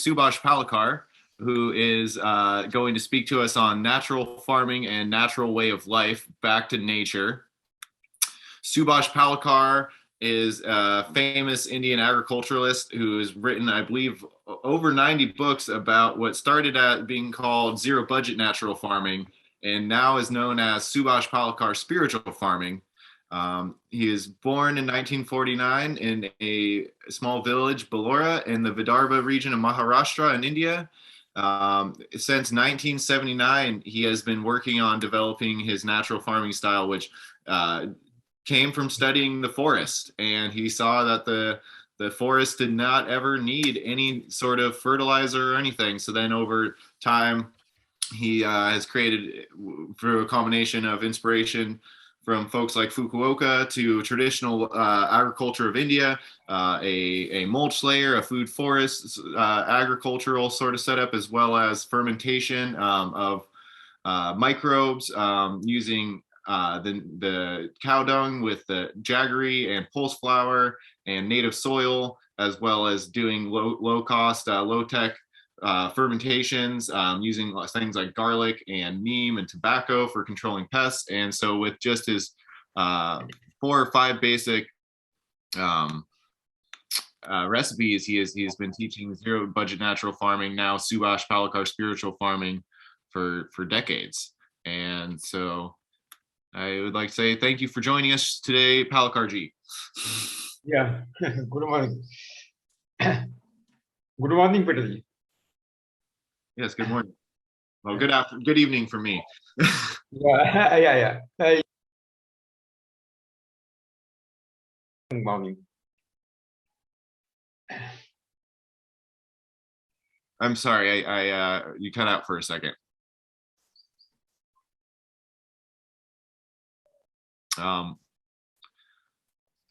Subhash Palekar, who is going to speak to us on natural farming and natural way of life, back to nature. Subhash Palekar is a famous Indian agriculturalist who has written, I believe, over 90 books about what started at being called zero budget natural farming and now is known as Subhash Palekar spiritual farming. He was born in 1949 in a small village, Bellora, in the Vidarbha region of Maharashtra in India. Since 1979, he has been working on developing his natural farming style, which came from studying the forest. And he saw that the forest did not ever need any sort of fertilizer or anything. So then over time, he has created, through a combination of inspiration from folks like Fukuoka to traditional agriculture of India, a mulch layer, a food forest agricultural sort of setup, as well as fermentation of microbes using the cow dung with the jaggery and pulse flour and native soil, as well as doing low cost, low tech fermentations using things like garlic and neem and tobacco for controlling pests. And so with just his 4 or 5 basic recipes, he's been teaching zero budget natural farming, now Subhash Palekar spiritual farming, for decades. And so I would like to say thank you for joining us today, Palekar ji. Yeah, good morning. Good morning, Peter ji. Yes, good morning. Well, good evening for me. Yeah. Good morning. I'm sorry, I you cut out for a second.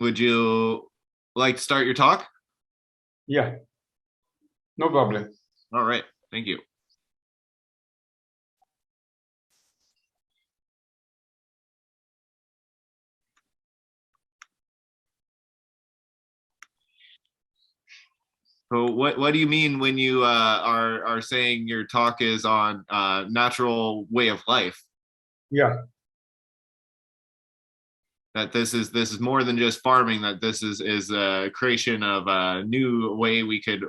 Would you like to start your talk? Yeah, no problem. All right, thank you. So what do you mean when you are saying your talk is on natural way of life? Yeah. That this is more than just farming, that this is a creation of a new way we could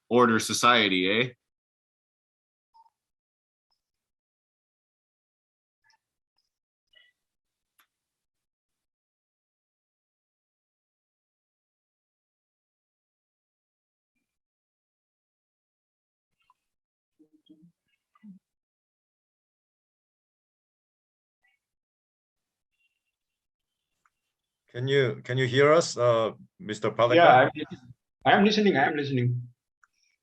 order society, eh? Can you hear us, Mr. Palekar? Yeah, I'm listening.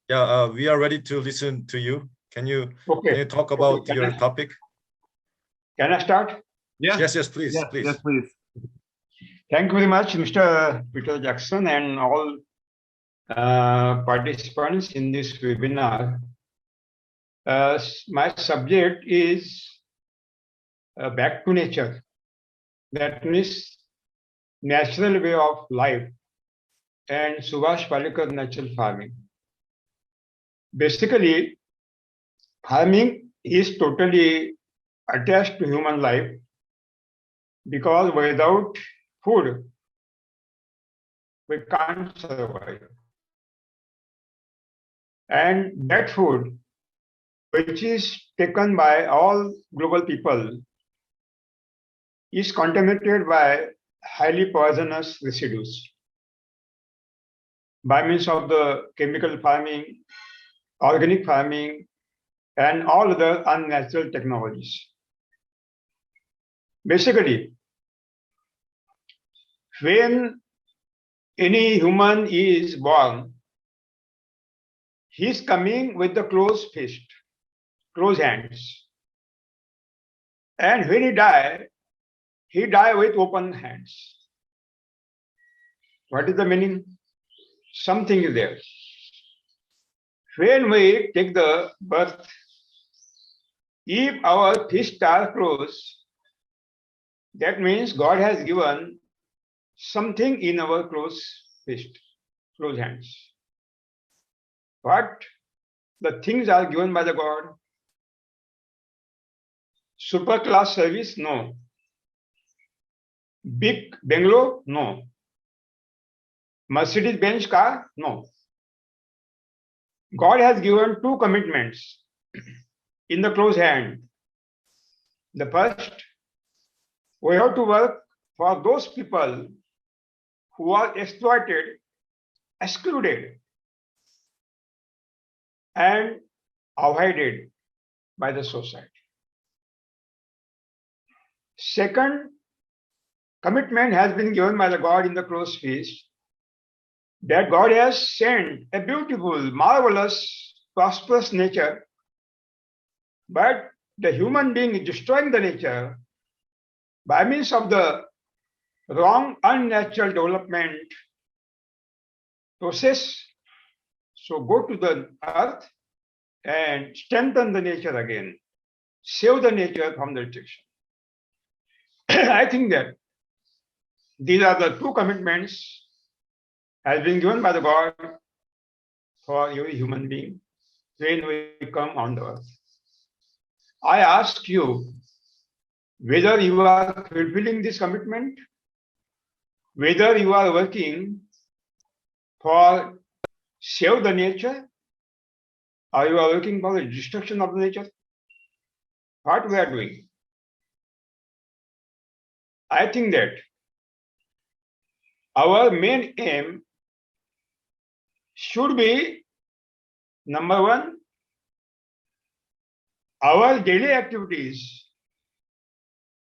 Yeah, we are ready to listen to you. Can you talk about your topic? Can I start? Yeah. Yes, please. Yes, please. Thank you very much, Mr. Peter Jackson, and all participants in this webinar. My subject is back to nature. That means natural way of life and Subhash Palekar natural farming. Basically, farming is totally attached to human life because without food, we can't survive. And that food, which is taken by all global people, is contaminated by highly poisonous residues by means of the chemical farming, organic farming, and all other unnatural technologies. Basically, when any human is born, he is coming with the closed fist, closed hands. And when he die with open hands. What is the meaning? Something is there. When we take the birth, if our fists are closed, that means God has given something in our closed fist, closed hands. But the things are given by the God. Super class service? No. Big bungalow? No. Mercedes-Benz car? No. God has given two commitments in the close hand. The first, we have to work for those people who are exploited, excluded, and avoided by the society. Second commitment has been given by the God in the close feast, that God has sent a beautiful, marvelous, prosperous nature, but the human being is destroying the nature by means of the wrong, unnatural development process. So go to the earth and strengthen the nature again, save the nature from the destruction. I think that these are the two commitments has been given by the God for every human being when we come on the earth. I ask you whether you are fulfilling this commitment, whether you are working for save the nature, or you are working for the destruction of the nature. What we are doing? I think that our main aim should be, number one, our daily activities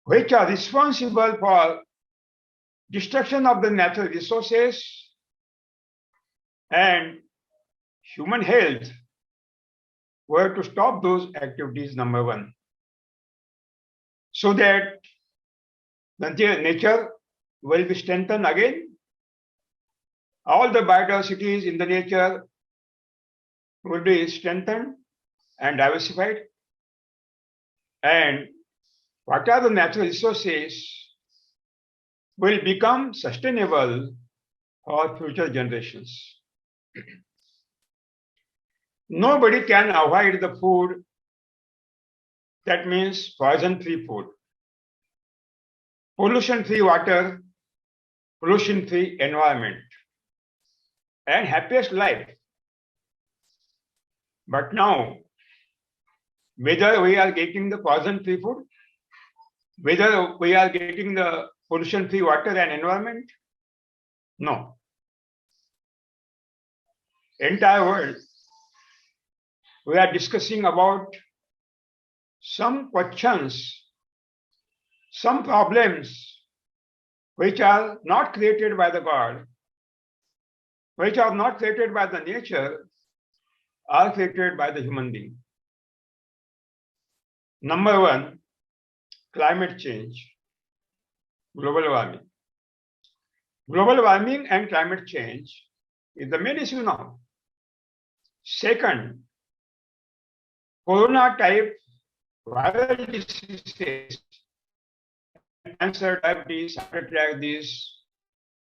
which are responsible for destruction of the natural resources and human health, were to stop those activities, number one, so that the nature will be strengthened again. All the biodiversities in the nature will be strengthened and diversified. And what are the natural resources will become sustainable for future generations. Nobody can avoid the food. That means poison-free food, pollution-free water, pollution-free environment, and happiest life. But now, whether we are getting the poison-free food, whether we are getting the pollution-free water and environment, no. Entire world, we are discussing about some questions, some problems which are not created by the God, which are not created by the nature, are created by the human being. Number one, climate change, global warming. Global warming and climate change is the main issue now. Second, corona type viral diseases, cancer, diabetes, heart attack,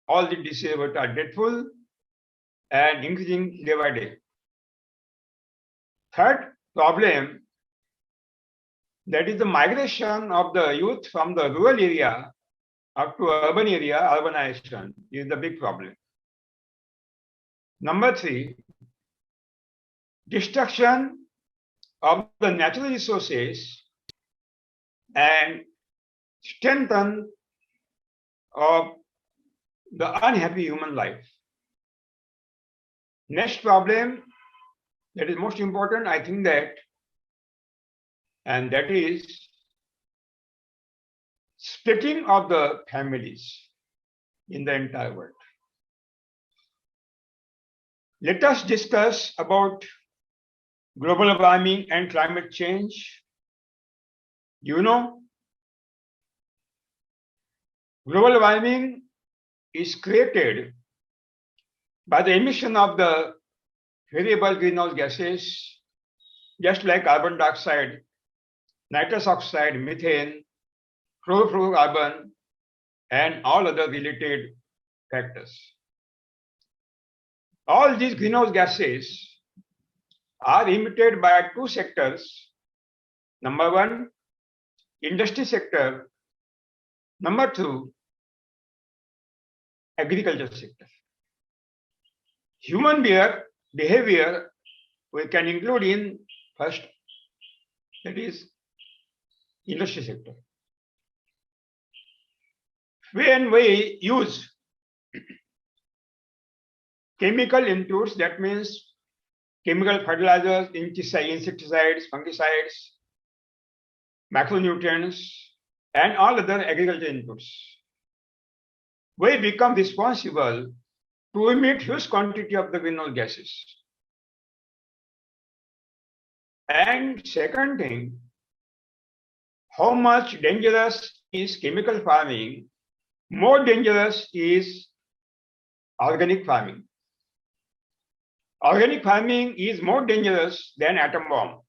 all the diseases which are dreadful and increasing day by day. Third problem, that is the migration of the youth from the rural area up to urban area, urbanization is the big problem. Number three, destruction of the natural resources and strengthen of the unhappy human life. Next problem that is most important, I think that, and that is splitting of the families in the entire world. Let us discuss about global warming and climate change. You know, global warming is created by the emission of the variable greenhouse gases, just like carbon dioxide, nitrous oxide, methane, chlorofluorocarbon, and all other related factors. All these greenhouse gases are emitted by two sectors. Number one, industry sector. Number two, agriculture sector. Human behavior we can include in first, that is industry sector. When we use chemical inputs, that means chemical fertilizers, insecticides, fungicides, macronutrients, and all other agriculture inputs, we become responsible to emit huge quantity of the greenhouse gases. And second thing, how much dangerous is chemical farming? More dangerous is organic farming. Organic farming is more dangerous than atom bomb.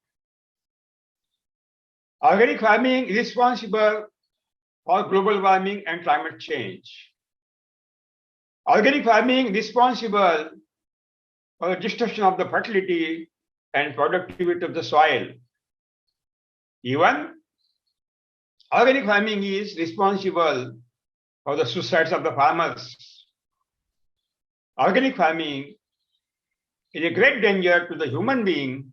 Organic farming is responsible for global warming and climate change. Organic farming is responsible for the destruction of the fertility and productivity of the soil. Even organic farming is responsible for the suicides of the farmers. Organic farming is a great danger to the human being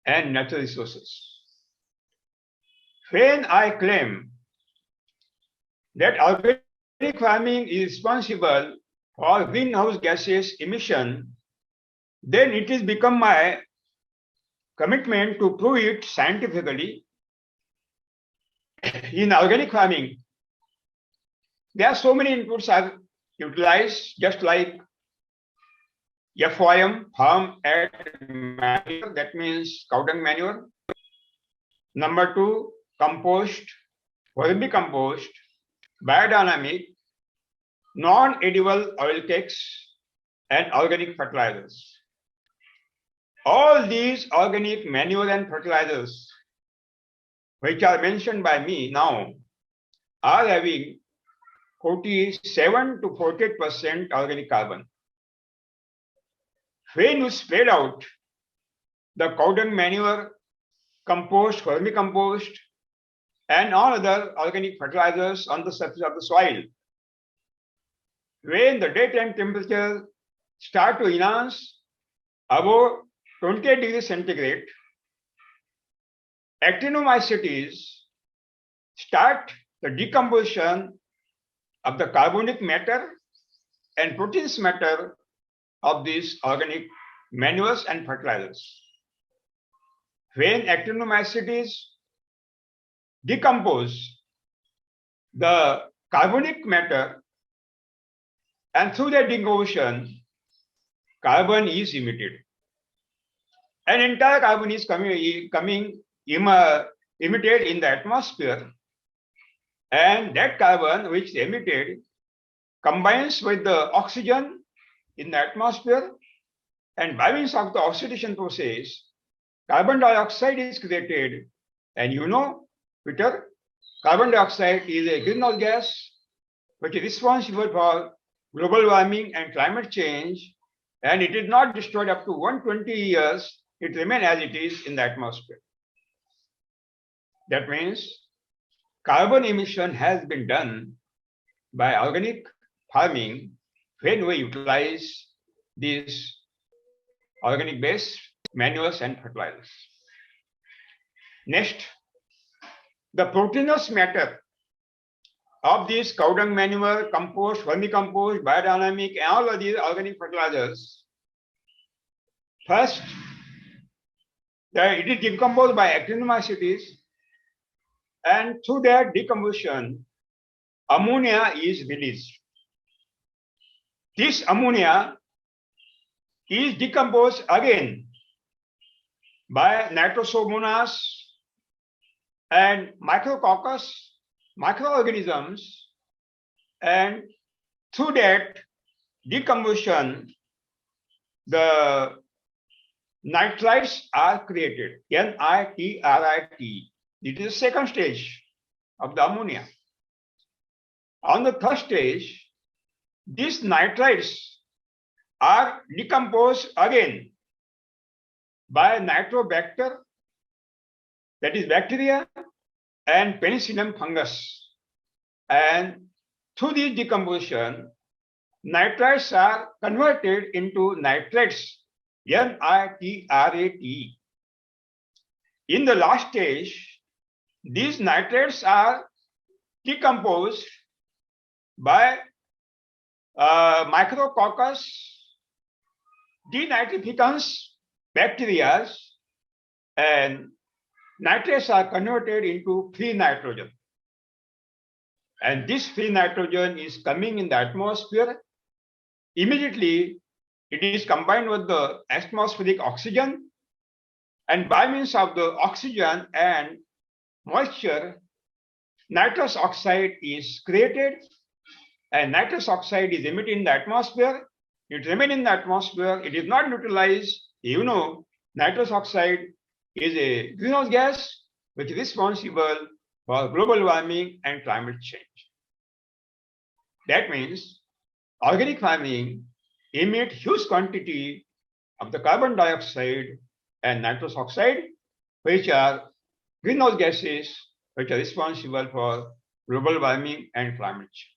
and natural resources. When I claim that organic farming is responsible for greenhouse gases emission, then it has become my commitment to prove it scientifically. In organic farming, there are so many inputs are utilized, just like FOM, farm add manure, that means cow dung manure. Number two, compost, vermicompost, biodynamic, non-edible oil cakes, and organic fertilizers. All these organic manure and fertilizers, which are mentioned by me now, are having 47 to 48% organic carbon. When you spread out the cow dung manure, compost, vermicompost, and all other organic fertilizers on the surface of the soil, when the daytime temperature start to enhance above 28 degrees centigrade, actinomycetes start the decomposition of the carbonic matter and proteins matter of these organic manures and fertilizers. When actinomycetes decompose the carbonic matter, and through that decomposition, carbon is emitted. An entire carbon is emitted in the atmosphere, and that carbon which is emitted combines with the oxygen in the atmosphere, and by means of the oxidation process, carbon dioxide is created. And you know, Peter, carbon dioxide is a greenhouse gas which is responsible for global warming and climate change, and it is not destroyed up to 120 years. It remains as it is in the atmosphere. That means carbon emission has been done by organic farming when we utilize these organic based manures and fertilizers. Next, the proteinous matter of these cow dung manure, compost, vermicompost, biodynamic, and all of these organic fertilizers. First, it is decomposed by actinomycetes, and through that decomposition, ammonia is released. This ammonia is decomposed again by nitrosomonas and micrococcus, microorganisms, and through that decomposition, the nitrites are created, N-I-T-R-I-T. It is the second stage of the ammonia. On the third stage, these nitrites are decomposed again by nitrobacter, that is bacteria, and penicillium fungus. And through this decomposition, nitrites are converted into nitrates, N-I-T-R-A-T. In the last stage, these nitrates are decomposed by Micrococcus denitrificans bacteria, and nitrates are converted into free nitrogen. And this free nitrogen is coming in the atmosphere. Immediately, it is combined with the atmospheric oxygen, and by means of the oxygen and moisture, nitrous oxide is created, and nitrous oxide is emitted in the atmosphere. It remains in the atmosphere. It is not neutralized. You know, nitrous oxide is a greenhouse gas which is responsible for global warming and climate change. That means organic farming emits huge quantity of the carbon dioxide and nitrous oxide, which are greenhouse gases which are responsible for global warming and climate change.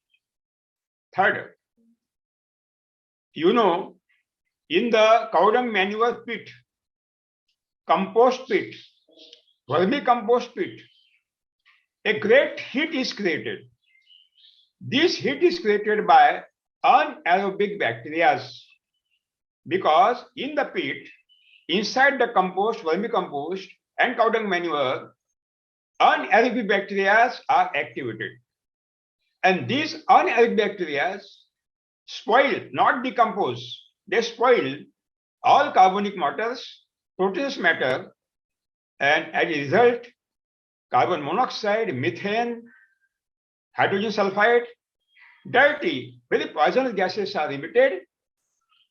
Third, you know, in the cow dung manure pit, compost pit, vermicompost pit, a great heat is created. This heat is created by anaerobic bacteria, because in the pit, inside the compost, vermicompost, and cow dung manure, anaerobic bacteria are activated. And these anaerobic bacteria spoil, not decompose, they spoil all carbonic matters, proteins matter, and as a result, carbon monoxide, methane, hydrogen sulfide, dirty, very poisonous gases are emitted,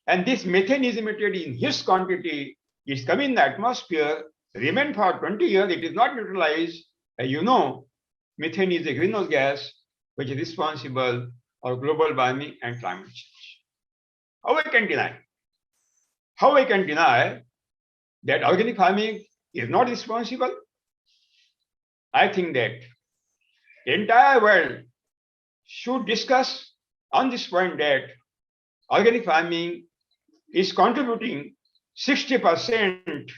and this methane is emitted in huge quantity, is coming in the atmosphere, remain for 20 years, it is not neutralized. You know, methane is a greenhouse gas which is responsible for global warming and climate change. How I can deny? How I can deny that organic farming is not responsible? I think that the entire world should discuss on this point that organic farming is contributing 60%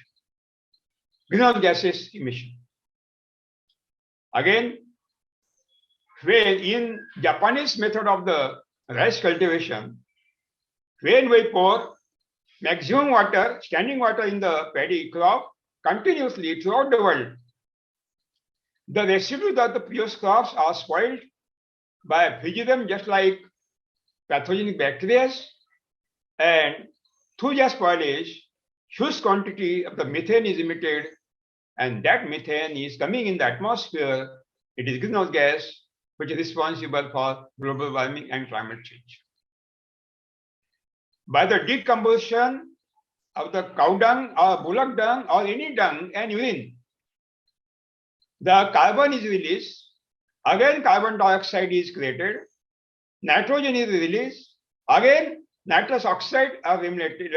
greenhouse gases emission. Again, when in Japanese method of the rice cultivation, when we pour maximum water, standing water in the paddy crop continuously throughout the world, the residues of the previous crops are spoiled by Physium, just like pathogenic bacteria, and through their spoilage, huge quantity of the methane is emitted, and that methane is coming in the atmosphere. It is greenhouse gas which is responsible for global warming and climate change. By the decomposition of the cow dung or bullock dung or any dung and urine, the carbon is released, again carbon dioxide is created, nitrogen is released, again nitrous oxide are emitted,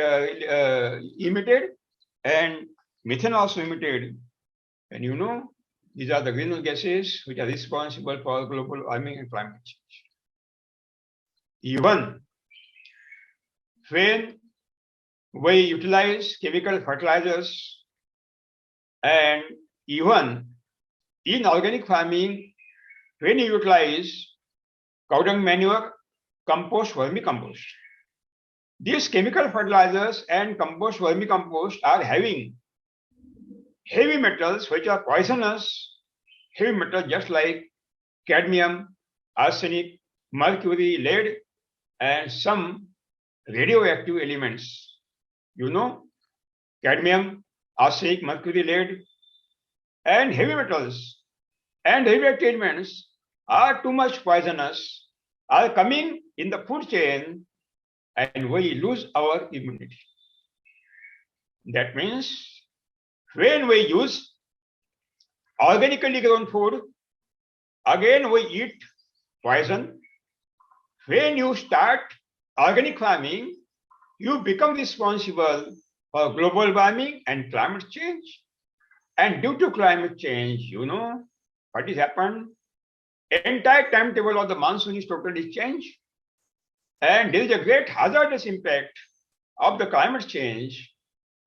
and methane also emitted. And you know, these are the greenhouse gases which are responsible for global warming and climate change. Even when we utilize chemical fertilizers, and even in organic farming, when you utilize cow dung manure, compost, vermicompost, these chemical fertilizers and compost, vermicompost are having heavy metals which are poisonous, heavy metals just like cadmium, arsenic, mercury, lead, and some radioactive elements. You know, cadmium, arsenic, mercury, lead, and heavy metals and radioactive elements are too much poisonous, are coming in the food chain, and we lose our immunity. That means when we use organically grown food, again we eat poison. When you start organic farming, you become responsible for global warming and climate change. And due to climate change, you know what has happened? Entire timetable of the monsoon is totally changed. And there is a great hazardous impact of the climate change,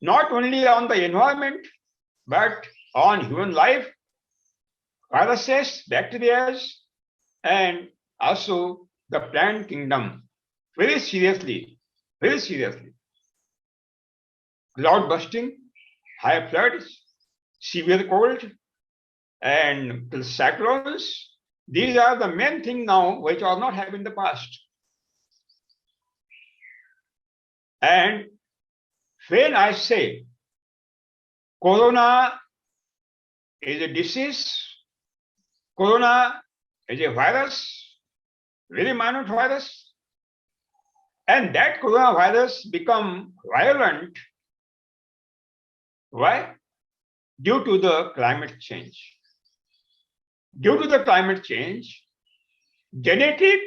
not only on the environment, but on human life, viruses, bacteria, and also the plant kingdom. Very seriously, very seriously. Cloud bursting, high floods, severe cold, and cyclones. These are the main things now which are not happening in the past. And when I say corona is a disease, corona is a virus, very minor virus, and that coronavirus become violent. Why? Due to the climate change. Due to the climate change, genetic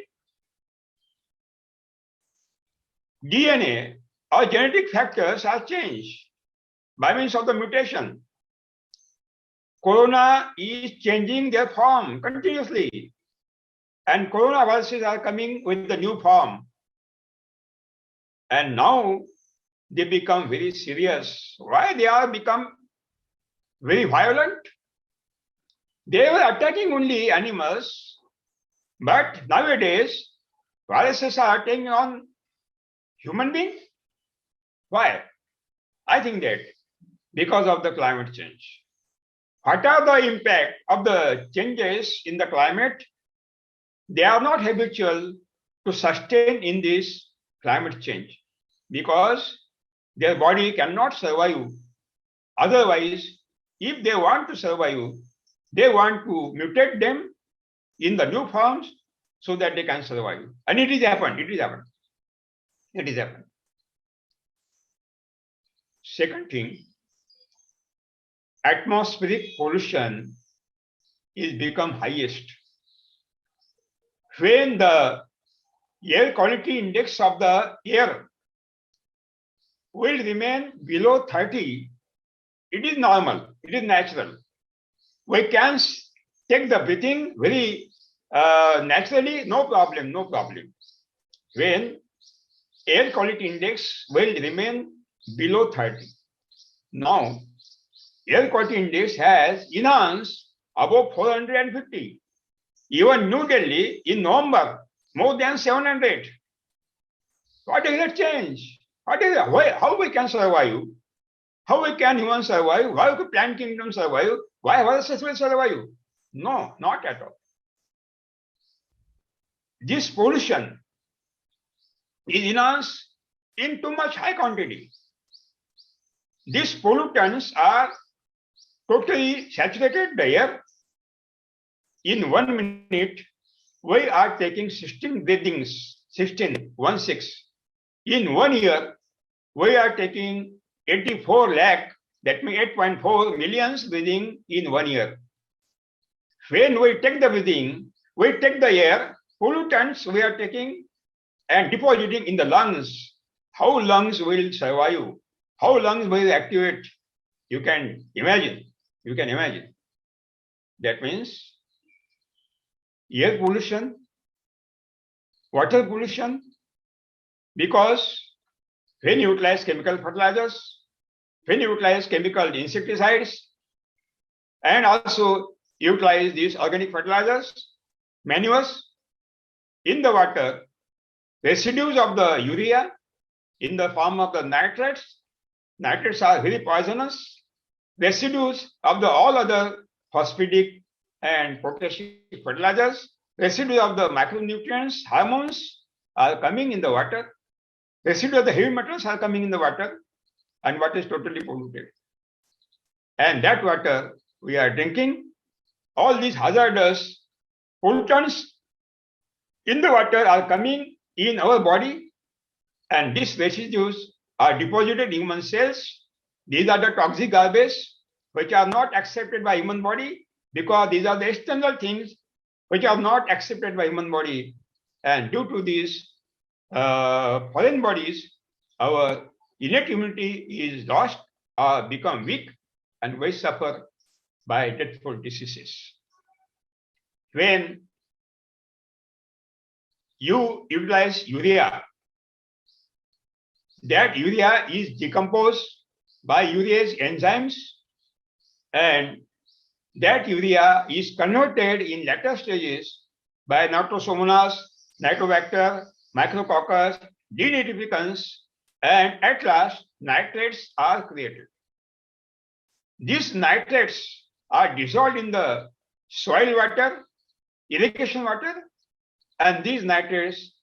DNA or genetic factors are changed by means of the mutation. Corona is changing their form continuously, and coronaviruses are coming with the new form. And now they become very serious. Why they are become very violent? They were attacking only animals, but nowadays viruses are attacking on human beings. Why? I think that because of the climate change. What are the impact of the changes in the climate? They are not habitual to sustain in this climate change because their body cannot survive. Otherwise, if they want to survive, they want to mutate them in the new forms so that they can survive. And it is happened. It is happened. It is happened. Second thing, atmospheric pollution is become highest. When the air quality index of the air will remain below 30, it is normal, it is natural. We can take the breathing very naturally, no problem, no problem. When air quality index will remain below 30. Now, air quality index has enhanced above 450. Even New Delhi in November, more than 700. What is the change? What is it? Why, how we can survive? How we can humans survive? Why can plant kingdom survive? Why viruses will survive? No, not at all. This pollution is enhanced in too much high quantity. These pollutants are totally saturated the air. In 1 minute, we are taking 16 breathings, 16. In 1 year, we are taking 84 lakh, that means 8.4 millions breathing in 1 year. When we take the breathing, we take the air, pollutants we are taking and depositing in the lungs. How lungs will survive? How lungs will activate? You can imagine. You can imagine. That means air pollution, water pollution, because when you utilize chemical fertilizers, when you utilize chemical insecticides, and also utilize these organic fertilizers, manures in the water, residues of the urea in the form of the nitrates. Nitrates are very poisonous. Residues of the all other phosphatic and potassium fertilizers, residues of the micronutrients, hormones are coming in the water. Residues of the heavy metals are coming in the water, and water is totally polluted. And that water we are drinking. All these hazardous pollutants in the water are coming in our body, and these residues are deposited in human cells. These are the toxic garbage which are not accepted by human body, because these are the external things which are not accepted by human body. And due to these foreign bodies, our innate immunity is lost or become weak, and we suffer by dreadful diseases. When you utilize urea, that urea is decomposed by urease enzymes, and that urea is converted in later stages by nitrosomonas, nitrobacter, micrococcus, denitrificans, and at last nitrates are created. These nitrates are dissolved in the soil water, irrigation water, and these nitrates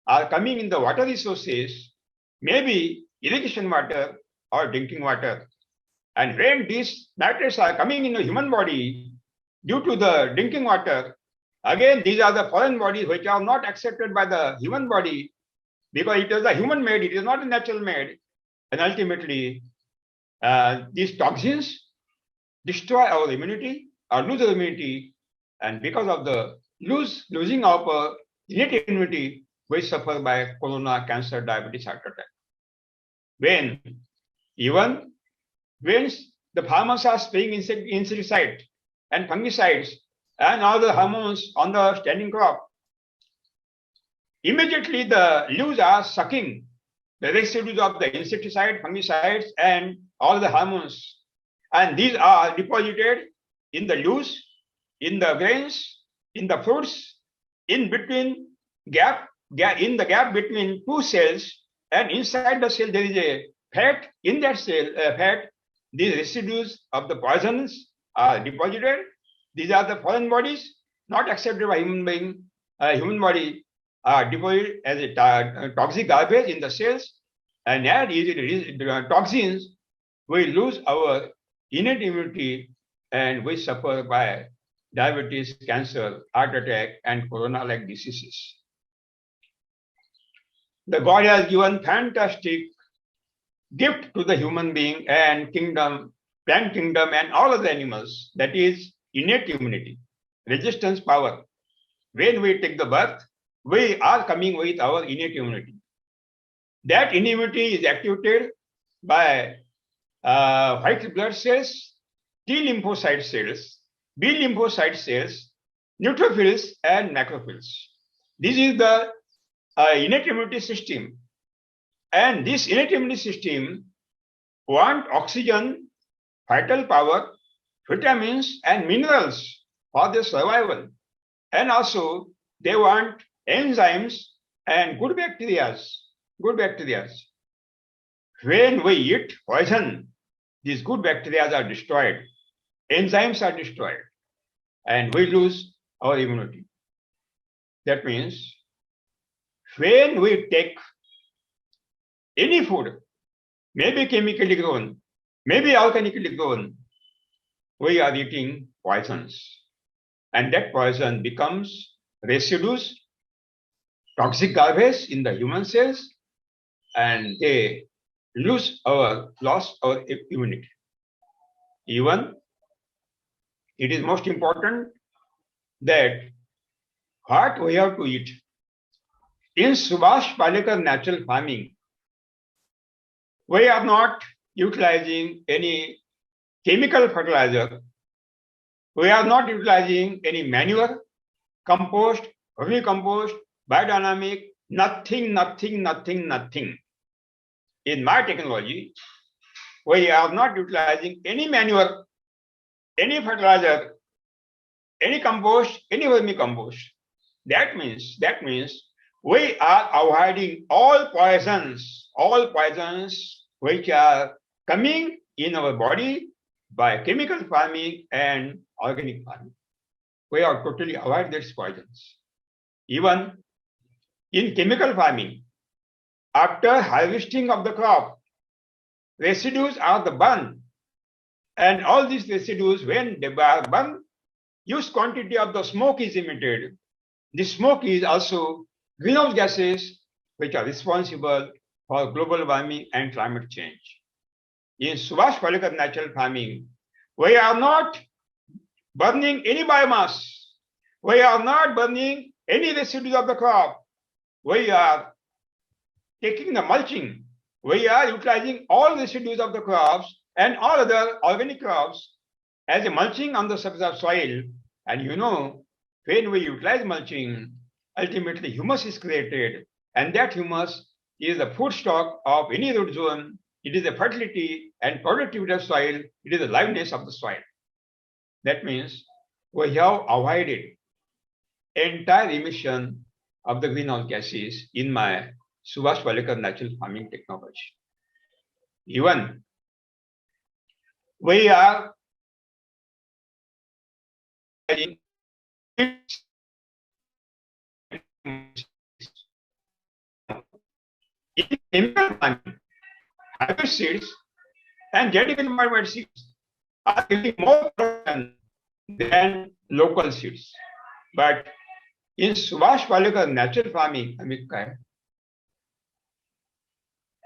are coming in the water resources, maybe irrigation water or drinking water. And when these nitrates are coming in the human body due to the drinking water, again, these are the foreign bodies which are not accepted by the human body because it is a human made, it is not a natural made. And ultimately, these toxins destroy our immunity or lose our immunity. And because of the losing of innate immunity, we suffer by corona, cancer, diabetes, heart attack. When the farmers are spraying insecticide and fungicides and all the hormones on the standing crop, immediately the leaves are sucking the residues of the insecticide, fungicides, and all the hormones. And these are deposited in the leaves, in the grains, in the fruits, in the gap between two cells, and inside the cell there is a fat. In that cell, fat, these residues of the poisons are deposited. These are the foreign bodies not accepted by human being. Human body are deposited as a toxic garbage in the cells, and as the toxins, we lose our innate immunity and we suffer by diabetes, cancer, heart attack, and corona-like diseases. The God has given fantastic gift to the human being and kingdom, plant kingdom, and all of the animals, that is innate immunity, resistance power. When we take the birth, we are coming with our innate immunity. That immunity is activated by white blood cells, T lymphocyte cells, B lymphocyte cells, neutrophils, and macrophiles. This is the innate immunity system. And this innate immunity system want oxygen, vital power, vitamins, and minerals for their survival. And also they want enzymes and good bacteria. When we eat poison, these good bacteria are destroyed, enzymes are destroyed, and we lose our immunity. That means when we take any food, maybe chemically grown, maybe organically grown, we are eating poisons. And that poison becomes residues, toxic garbage in the human cells, and they lost our immunity. Even it is most important that what we have to eat. In Subhash Palekar natural farming, we are not utilizing any chemical fertilizer. We are not utilizing any manure, compost, vermicompost, biodynamic, nothing. In my technology, we are not utilizing any manure, any fertilizer, any compost, any vermicompost. That means we are avoiding all poisons which are coming in our body by chemical farming and organic farming. We are totally avoid these poisons. Even in chemical farming, after harvesting of the crop, residues are the burned. And all these residues, when they are burned, huge quantity of the smoke is emitted. This smoke is also greenhouse gases which are responsible for global warming and climate change. In Subhash Palekar natural farming, we are not burning any biomass. We are not burning any residues of the crop. We are taking the mulching. we are utilizing all residues of the crops and all other organic crops as a mulching on the surface of soil. And you know, when we utilize mulching, ultimately humus is created, and that humus is the food stock of any root zone. It is the fertility and productivity of soil. It is the liveliness of the soil. That means we have avoided entire emission of the greenhouse gases in my Subhash Palekar natural farming technology. Even we are in chemical farming, hybrid seeds and genetically modified seeds are giving more production than local seeds. But in Subhash Palekar natural farming,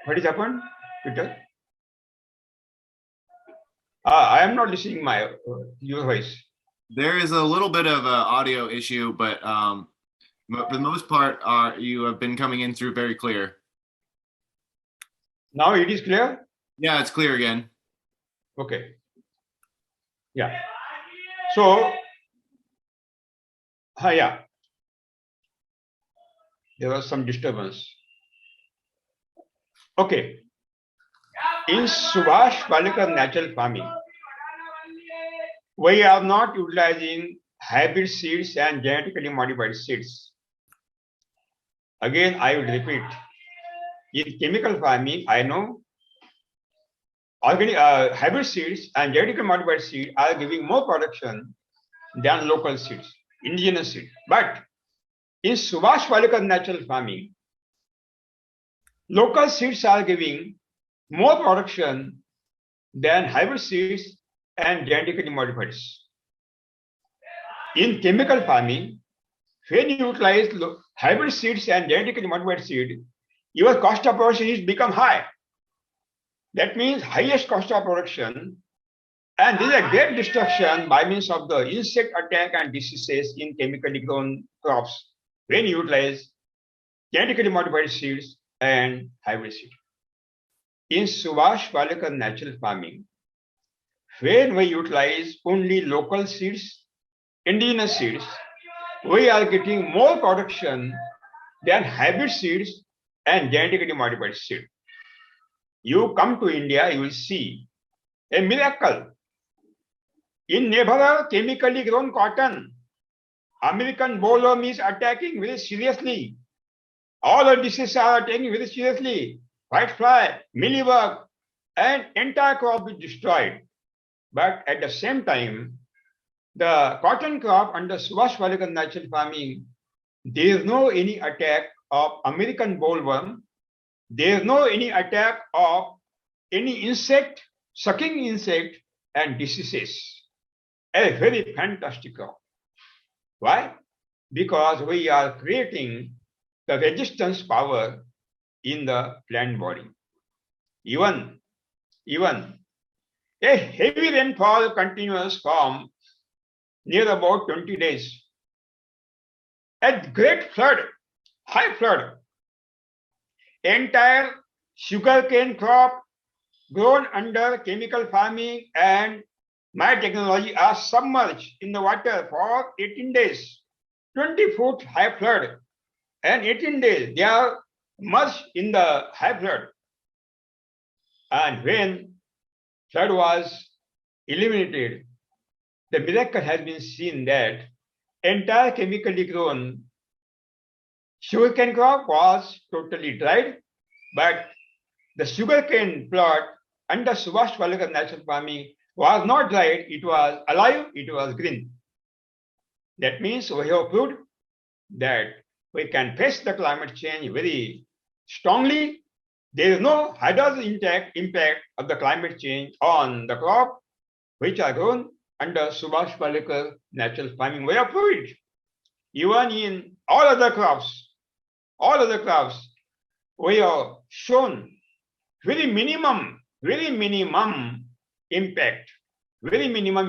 what is happened, Peter? I am not listening your voice. There is a little bit of an audio issue, but for the most part, you have been coming in through very clear. Now it is clear? Yeah, it's clear again. Okay. Yeah. So, yeah. There was some disturbance. Okay. In Subhash Palekar natural farming, we are not utilizing hybrid seeds and genetically modified seeds. Again, I will repeat. In chemical farming, I know organic hybrid seeds and genetically modified seeds are giving more production than local seeds, indigenous seeds. But in Subhash Palekar natural farming, local seeds are giving more production than hybrid seeds and genetically modified seeds. In chemical farming, when you utilize hybrid seeds and genetically modified seeds, your cost of production is become high. That means highest cost of production, and this is a great destruction by means of the insect attack and diseases in chemically grown crops when you utilize genetically modified seeds and hybrid seeds. In Subhash Palekar natural farming, when we utilize only local seeds, indigenous seeds, we are getting more production than hybrid seeds and genetically modified seeds. You come to India, you will see a miracle. In never chemically grown cotton, American bollworm is attacking very seriously. All the diseases are attacking very seriously. Whitefly, mealybug, and entire crop is destroyed. But at the same time, the cotton crop under Subhash Palekar natural farming, there is no any attack of American bollworm. There is no any attack of any insect, sucking insect and diseases. A very fantastic crop. Why? Because we are creating the resistance power in the plant body. Even a heavy rainfall continues from near about 20 days. A great flood, high flood. Entire sugarcane crop grown under chemical farming and my technology are submerged in the water for 18 days. 20-foot high flood, and 18 days they are merged in the high flood. And when flood was eliminated, the miracle has been seen that entire chemically grown sugarcane crop was totally dried, but the sugarcane plot under Subhash Palekar natural farming was not dried, it was alive, it was green. That means we have proved that we can face the climate change very strongly. There is no hazardous impact of the climate change on the crop which are grown under Subhash Palekar natural farming. We have proved it. Even in all other crops, we have shown very minimum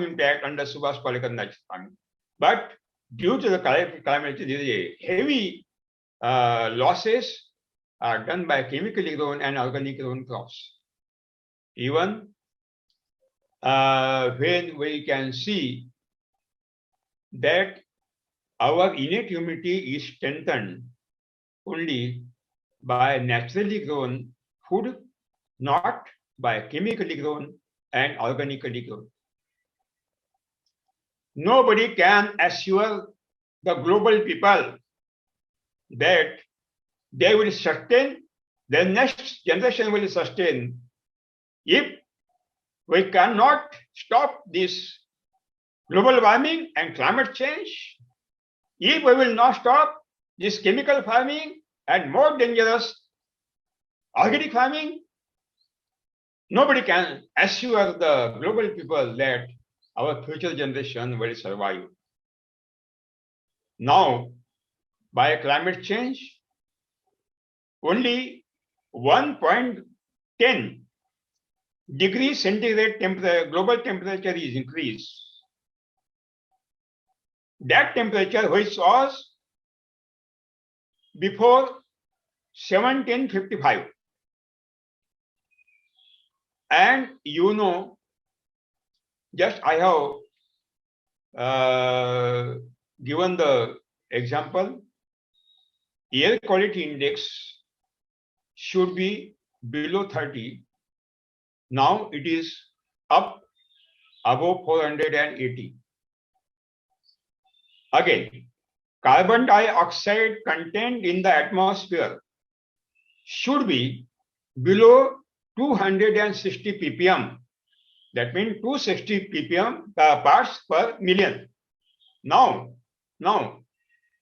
impact under Subhash Palekar natural farming. But due to the climate change, there is a heavy losses are done by chemically grown and organically grown crops. Even when we can see that our innate immunity is strengthened only by naturally grown food, not by chemically grown and organically grown. Nobody can assure the global people that they will sustain, the next generation will sustain, if we cannot stop this global warming and climate change, if we will not stop this chemical farming and more dangerous organic farming, nobody can assure the global people that our future generation will survive. Now, by climate change, only 1.10 degrees centigrade global temperature is increased. That temperature which was before 1755. And you know, just I have given the example, air quality index should be below 30. Now it is up above 480. Again, carbon dioxide content in the atmosphere should be below 260 ppm. That means 260 ppm parts per million. Now,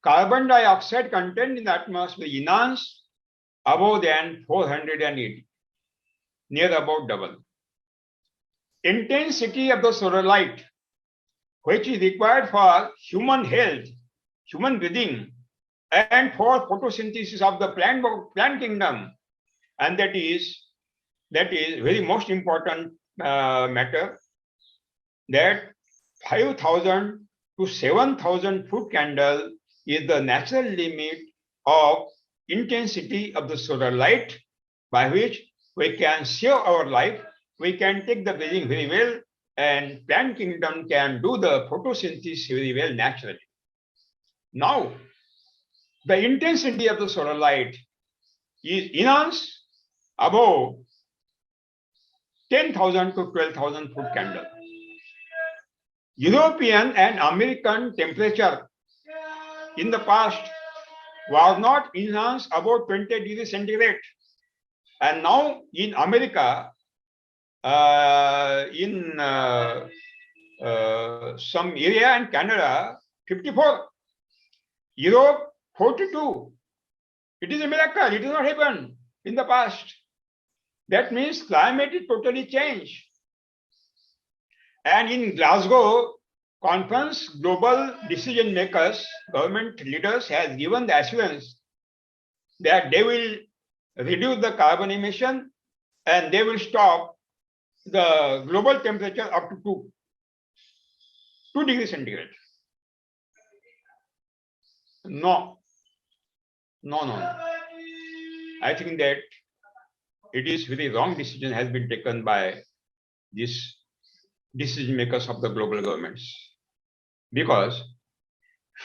carbon dioxide content in the atmosphere enhanced above than 480, near about double. Intensity of the solar light, which is required for human health, human breathing, and for photosynthesis of the plant kingdom, and that is very most important matter, that 5,000 to 7,000 foot candle is the natural limit of intensity of the solar light by which we can save our life, we can take the breathing very well, and plant kingdom can do the photosynthesis very well naturally. Now, the intensity of the solar light is enhanced above 10,000 to 12,000 foot candle. European and American temperature in the past was not enhanced about 20 degrees centigrade. And now in America, in some area in Canada, 54. Europe, 42. It is a miracle. It did not happen in the past. That means climate is totally changed. And in Glasgow conference, global decision makers, government leaders has given the assurance that they will reduce the carbon emission and they will stop the global temperature up to 2 degrees centigrade. No. I think that it is very wrong decision has been taken by these decision makers of the global governments. Because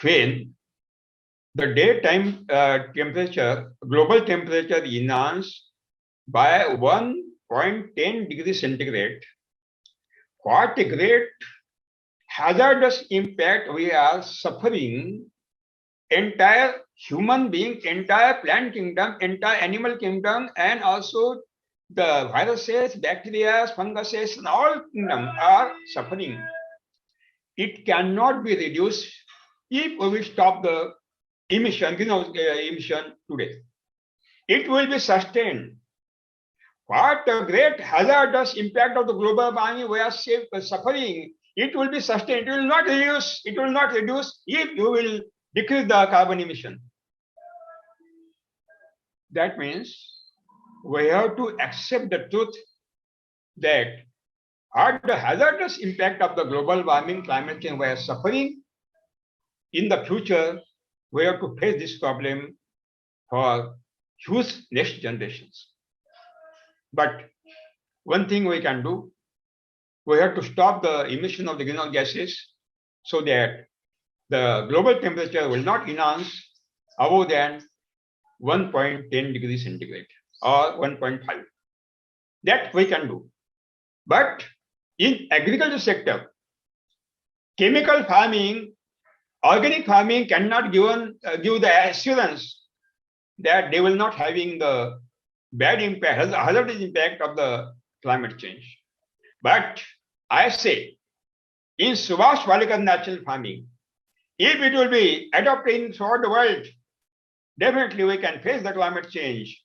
when the daytime temperature, global temperature enhanced by 1.10 degrees centigrade, what a great hazardous impact we are suffering, entire human being, entire plant kingdom, entire animal kingdom, and also the viruses, bacteria, funguses, and all kingdom are suffering. It cannot be reduced if we will stop the emission, emission today. It will be sustained. What a great hazardous impact of the global warming we are suffering. It will be sustained. It will not reduce. It will not reduce if you will decrease the carbon emission. That means we have to accept the truth that at the hazardous impact of the global warming, climate change we are suffering, in the future, we have to face this problem for huge next generations. But one thing we can do, we have to stop the emission of the greenhouse gases so that the global temperature will not enhance above than 1.10 degrees centigrade or 1.5. That we can do. But in agriculture sector, chemical farming, organic farming cannot give the assurance that they will not having the bad impact, hazardous impact of the climate change. But I say, in Subhash Palekar natural farming, if it will be adopted throughout the world, definitely we can face the climate change,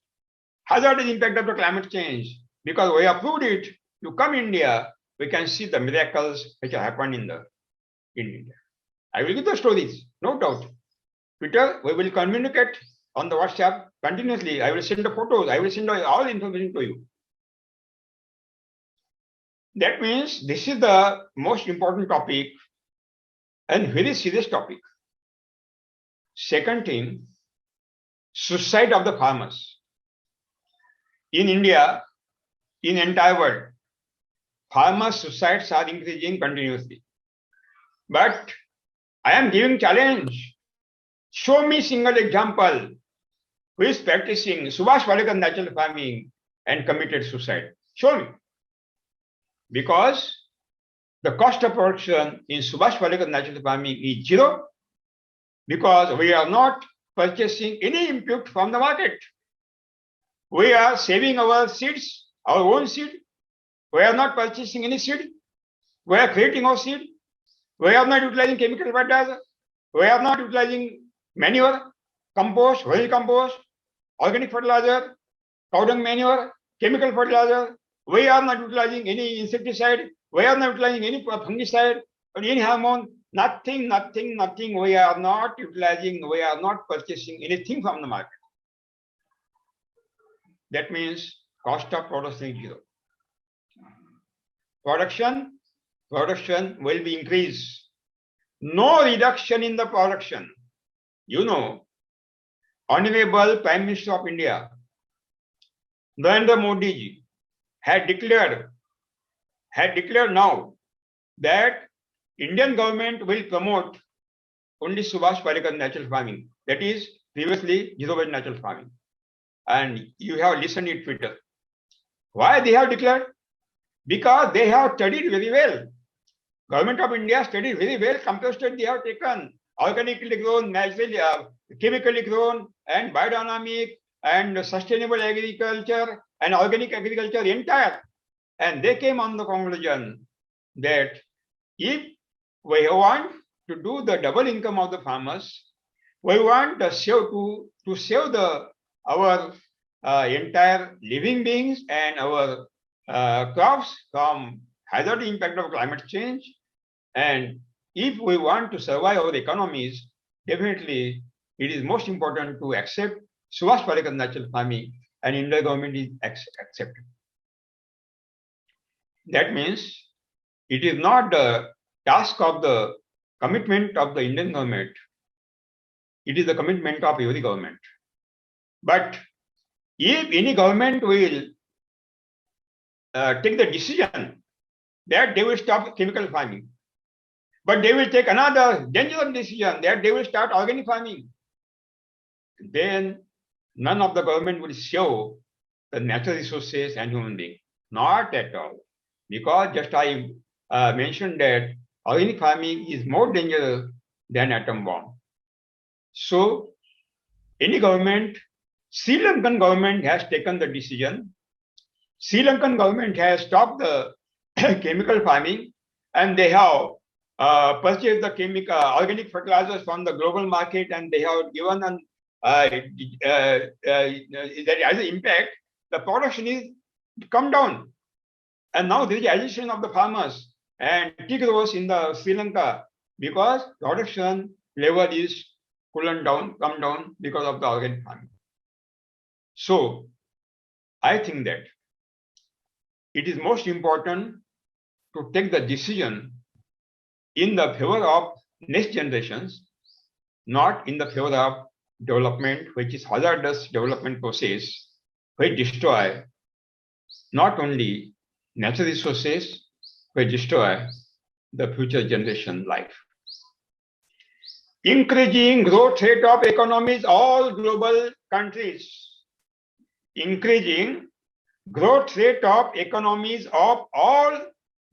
hazardous impact of the climate change, because we have proved it. You come India, we can see the miracles which have happened in India. I will give the stories, no doubt. Twitter, we will communicate on the WhatsApp continuously. I will send the photos, I will send all information to you. That means this is the most important topic and very serious topic. Second thing, suicide of the farmers. In India, in entire world, farmer suicides are increasing continuously. But I am giving challenge. Show me single example who is practicing Subhash Palekar natural farming and committed suicide. Show me. Because the cost of production in Subhash Palekar natural farming is zero, because we are not purchasing any input from the market. We are saving our seeds, our own seed. We are not purchasing any seed. We are creating our seed. We are not utilizing chemical fertilizer. We are not utilizing manure, compost, vegetable compost, organic fertilizer, cow dung manure, chemical fertilizer. We are not utilizing any insecticide. We are not utilizing any fungicide or any hormone. Nothing. We are not utilizing, we are not purchasing anything from the market. That means cost of production is zero. Production will be increased. No reduction in the production. You know, Honorable Prime Minister of India, Narendra Modi ji, had declared now that Indian government will promote only Subhash Palekar natural farming. That is previously zero-waste natural farming. And you have listened to Twitter. Why they have declared? Because they have studied very well. Government of India studied very well. Compost they have taken organically grown, naturally, chemically grown, and biodynamic and sustainable agriculture and organic agriculture entire. And they came on the conclusion that if we want to do the double income of the farmers, we want to save our entire living beings and our crops from hazard impact of climate change. And if we want to survive our economies, definitely it is most important to accept Subhash Palekar natural farming, and Indian government is accepted. That means it is not the task of the commitment of the Indian government. It is the commitment of every government. But if any government will take the decision that they will stop chemical farming, but they will take another dangerous decision that they will start organic farming, then none of the government will show the natural resources and human being. Not at all. Because just I mentioned that organic farming is more dangerous than atom bomb. So any government, Sri Lankan government has taken the decision. Sri Lankan government has stopped the chemical farming, and they have purchased the organic fertilizers from the global market, and they have given that as an impact, the production is come down. And now there is agitation of the farmers and tea growers in the Sri Lanka because production level is come down because of the organic farming. So I think that it is most important to take the decision in the favor of next generations, not in the favor of development, which is hazardous development process, which destroy not only natural resources, which destroy the future generation life. Increasing growth rate of economies, all global countries. Increasing growth rate of economies of all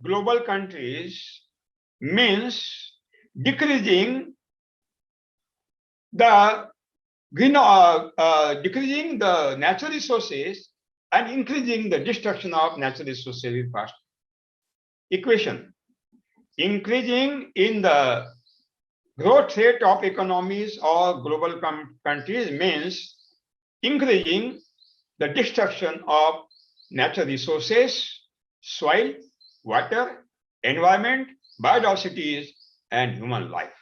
global countries means decreasing the decreasing the natural resources and increasing the destruction of natural resources with fast equation. Increasing in the growth rate of economies or global countries means increasing the destruction of natural resources, soil, water, environment, biodiversity, and human life.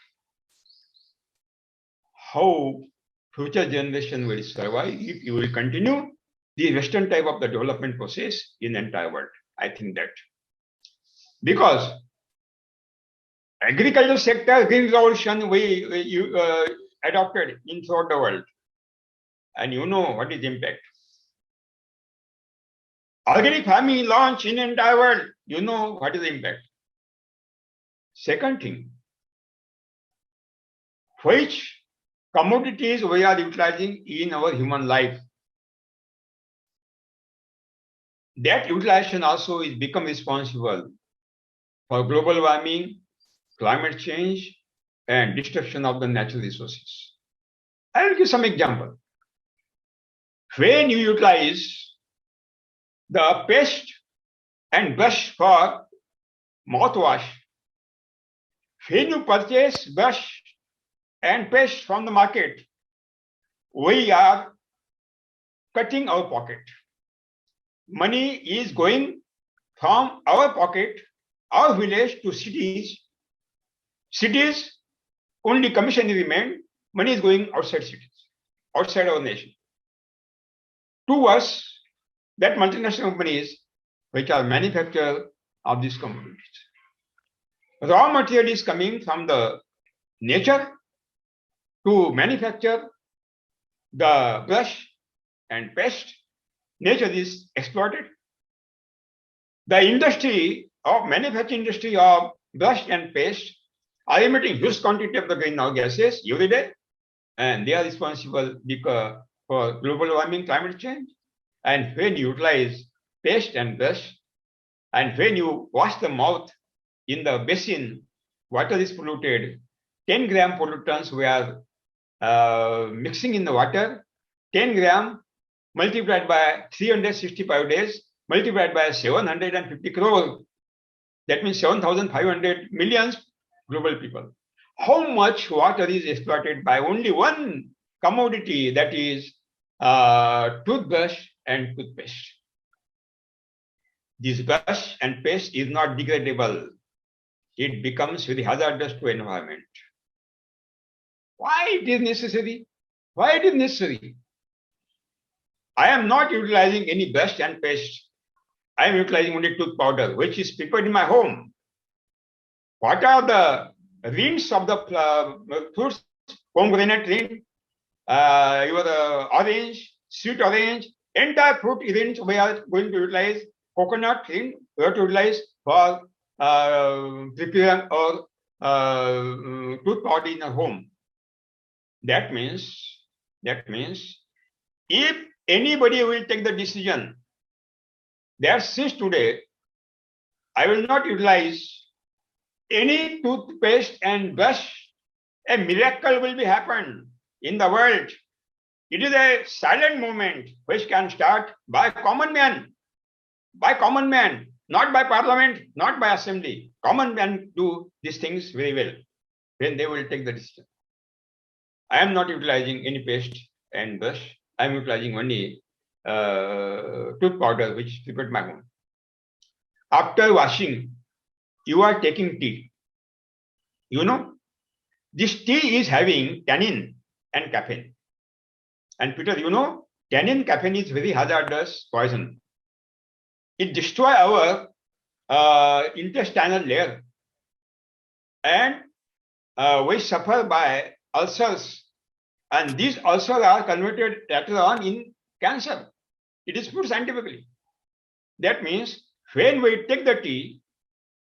How future generation will survive if you will continue the Western type of the development process in the entire world? I think that. Because agriculture sector, green revolution, we adopted in throughout the world. And you know what is the impact. Organic farming launch in the entire world, you know what is the impact. Second thing, which commodities we are utilizing in our human life. That utilization also is become responsible for global warming, climate change, and destruction of the natural resources. I will give some example. When you utilize the paste and brush for mouthwash, when you purchase brush and paste from the market, we are cutting our pocket. Money is going from our pocket, our village to cities. Cities, only commission remain, money is going outside cities, outside our nation. To us, that multinational companies which are manufacturers of these commodities. Raw material is coming from the nature to manufacture the brush and paste. Nature is exploited. The industry of manufacturing industry of brush and paste are emitting huge quantity of the greenhouse gases every day, and they are responsible for global warming, climate change. And when you utilize paste and brush, and when you wash the mouth in the basin, water is polluted. 10 gram pollutants were mixing in the water. 10 gram multiplied by 365 days, multiplied by 750 crore. That means 7,500 millions global people. How much water is exploited by only one commodity, that is toothbrush and toothpaste. This brush and paste is not degradable. It becomes very hazardous to environment. Why it is necessary? Why it is necessary? I am not utilizing any brush and paste. I am utilizing only tooth powder, which is prepared in my home. What are the rinds of the fruits? Pomegranate rind, your orange, sweet orange, entire fruit rinds we are going to utilize. Coconut rind we have to utilize for preparing or tooth powder in a home. That means if anybody will take the decision that since today I will not utilize any toothpaste and brush, a miracle will be happen in the world. It is a silent movement which can start by common man, not by parliament, not by assembly. Common men do these things very well when they will take the decision. I am not utilizing any paste and brush. I am utilizing only tooth powder, which is prepared my home. After washing, you are taking tea. You know, this tea is having tannin and caffeine. And Peter, you know, tannin, caffeine is very hazardous poison. It destroys our intestinal layer, and we suffer by ulcers And these also are converted later on in cancer. It is proved scientifically. That means when we take the tea,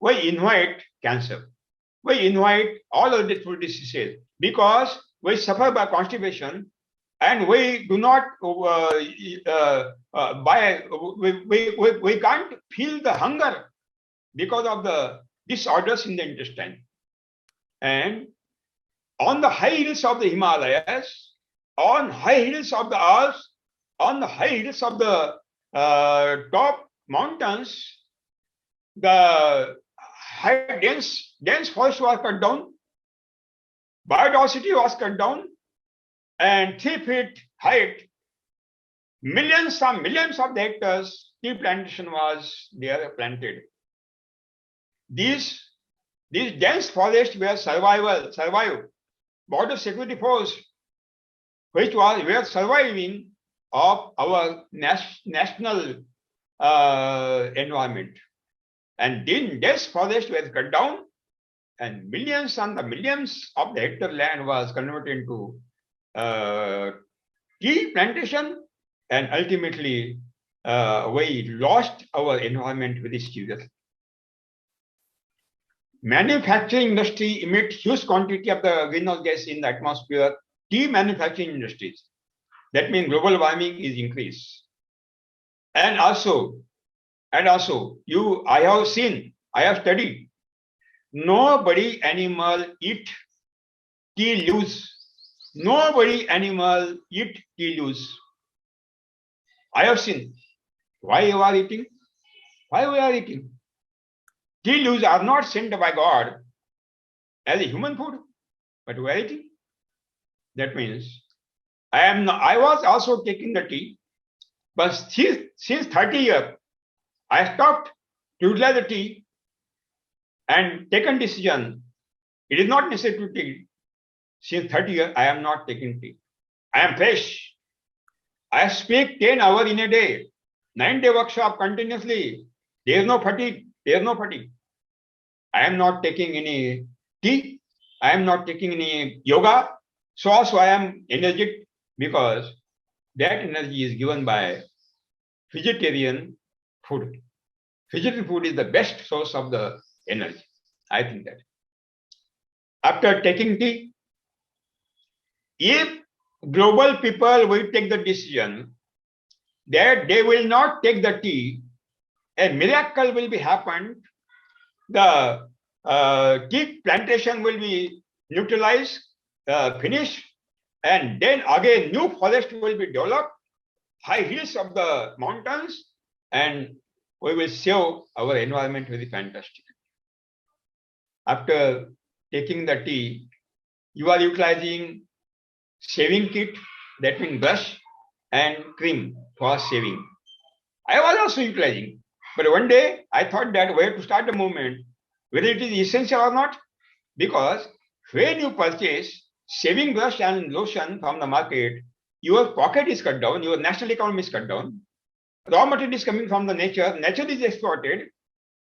we invite cancer. We invite all of the food diseases because we suffer by constipation and we do not we can't feel the hunger because of the disorders in the intestine. And on the high hills of the Himalayas, on high hills of the Alps, on the high hills of the top mountains, the high dense forest was cut down, biodiversity was cut down, and 3 feet height, millions of hectares tea plantation was there planted. These dense forests were survive. Border security force, which were surviving of our national environment. And then dense forest was cut down, and millions and the millions of the hectare land was converted into tea plantation, and ultimately we lost our environment very seriously. Manufacturing industry emit huge quantity of the greenhouse gas in the atmosphere. Tea manufacturing industries. That means global warming is increased. And also, I have studied, nobody animal eat tea leaves. Nobody animal eat tea leaves. I have seen. Why you are eating? Why we are eating? Tea leaves are not sent by God as a human food, but we are eating. That means I was also taking the tea, but since 30 years, I stopped to utilize the tea and taken decision. It is not necessary to take. Since 30 years, I am not taking tea. I am fresh. I speak 10 hours in a day, 9-day workshop continuously. There is no fatigue. There is no fatigue. I am not taking any tea. I am not taking any yoga. So also I am energetic because that energy is given by vegetarian food. Vegetarian food is the best source of the energy. I think that. After taking tea, if global people will take the decision that they will not take the tea, a miracle will be happened. The tea plantation will be neutralized, finished, and then again new forest will be developed, high hills of the mountains, and we will save our environment very fantastic. After taking the tea, you are utilizing shaving kit, that means brush and cream for shaving. I was also utilizing. But one day I thought that we have to start the movement, whether it is essential or not, because when you purchase shaving brush and lotion from the market, your pocket is cut down, your national economy is cut down, raw material is coming from the nature is exploited,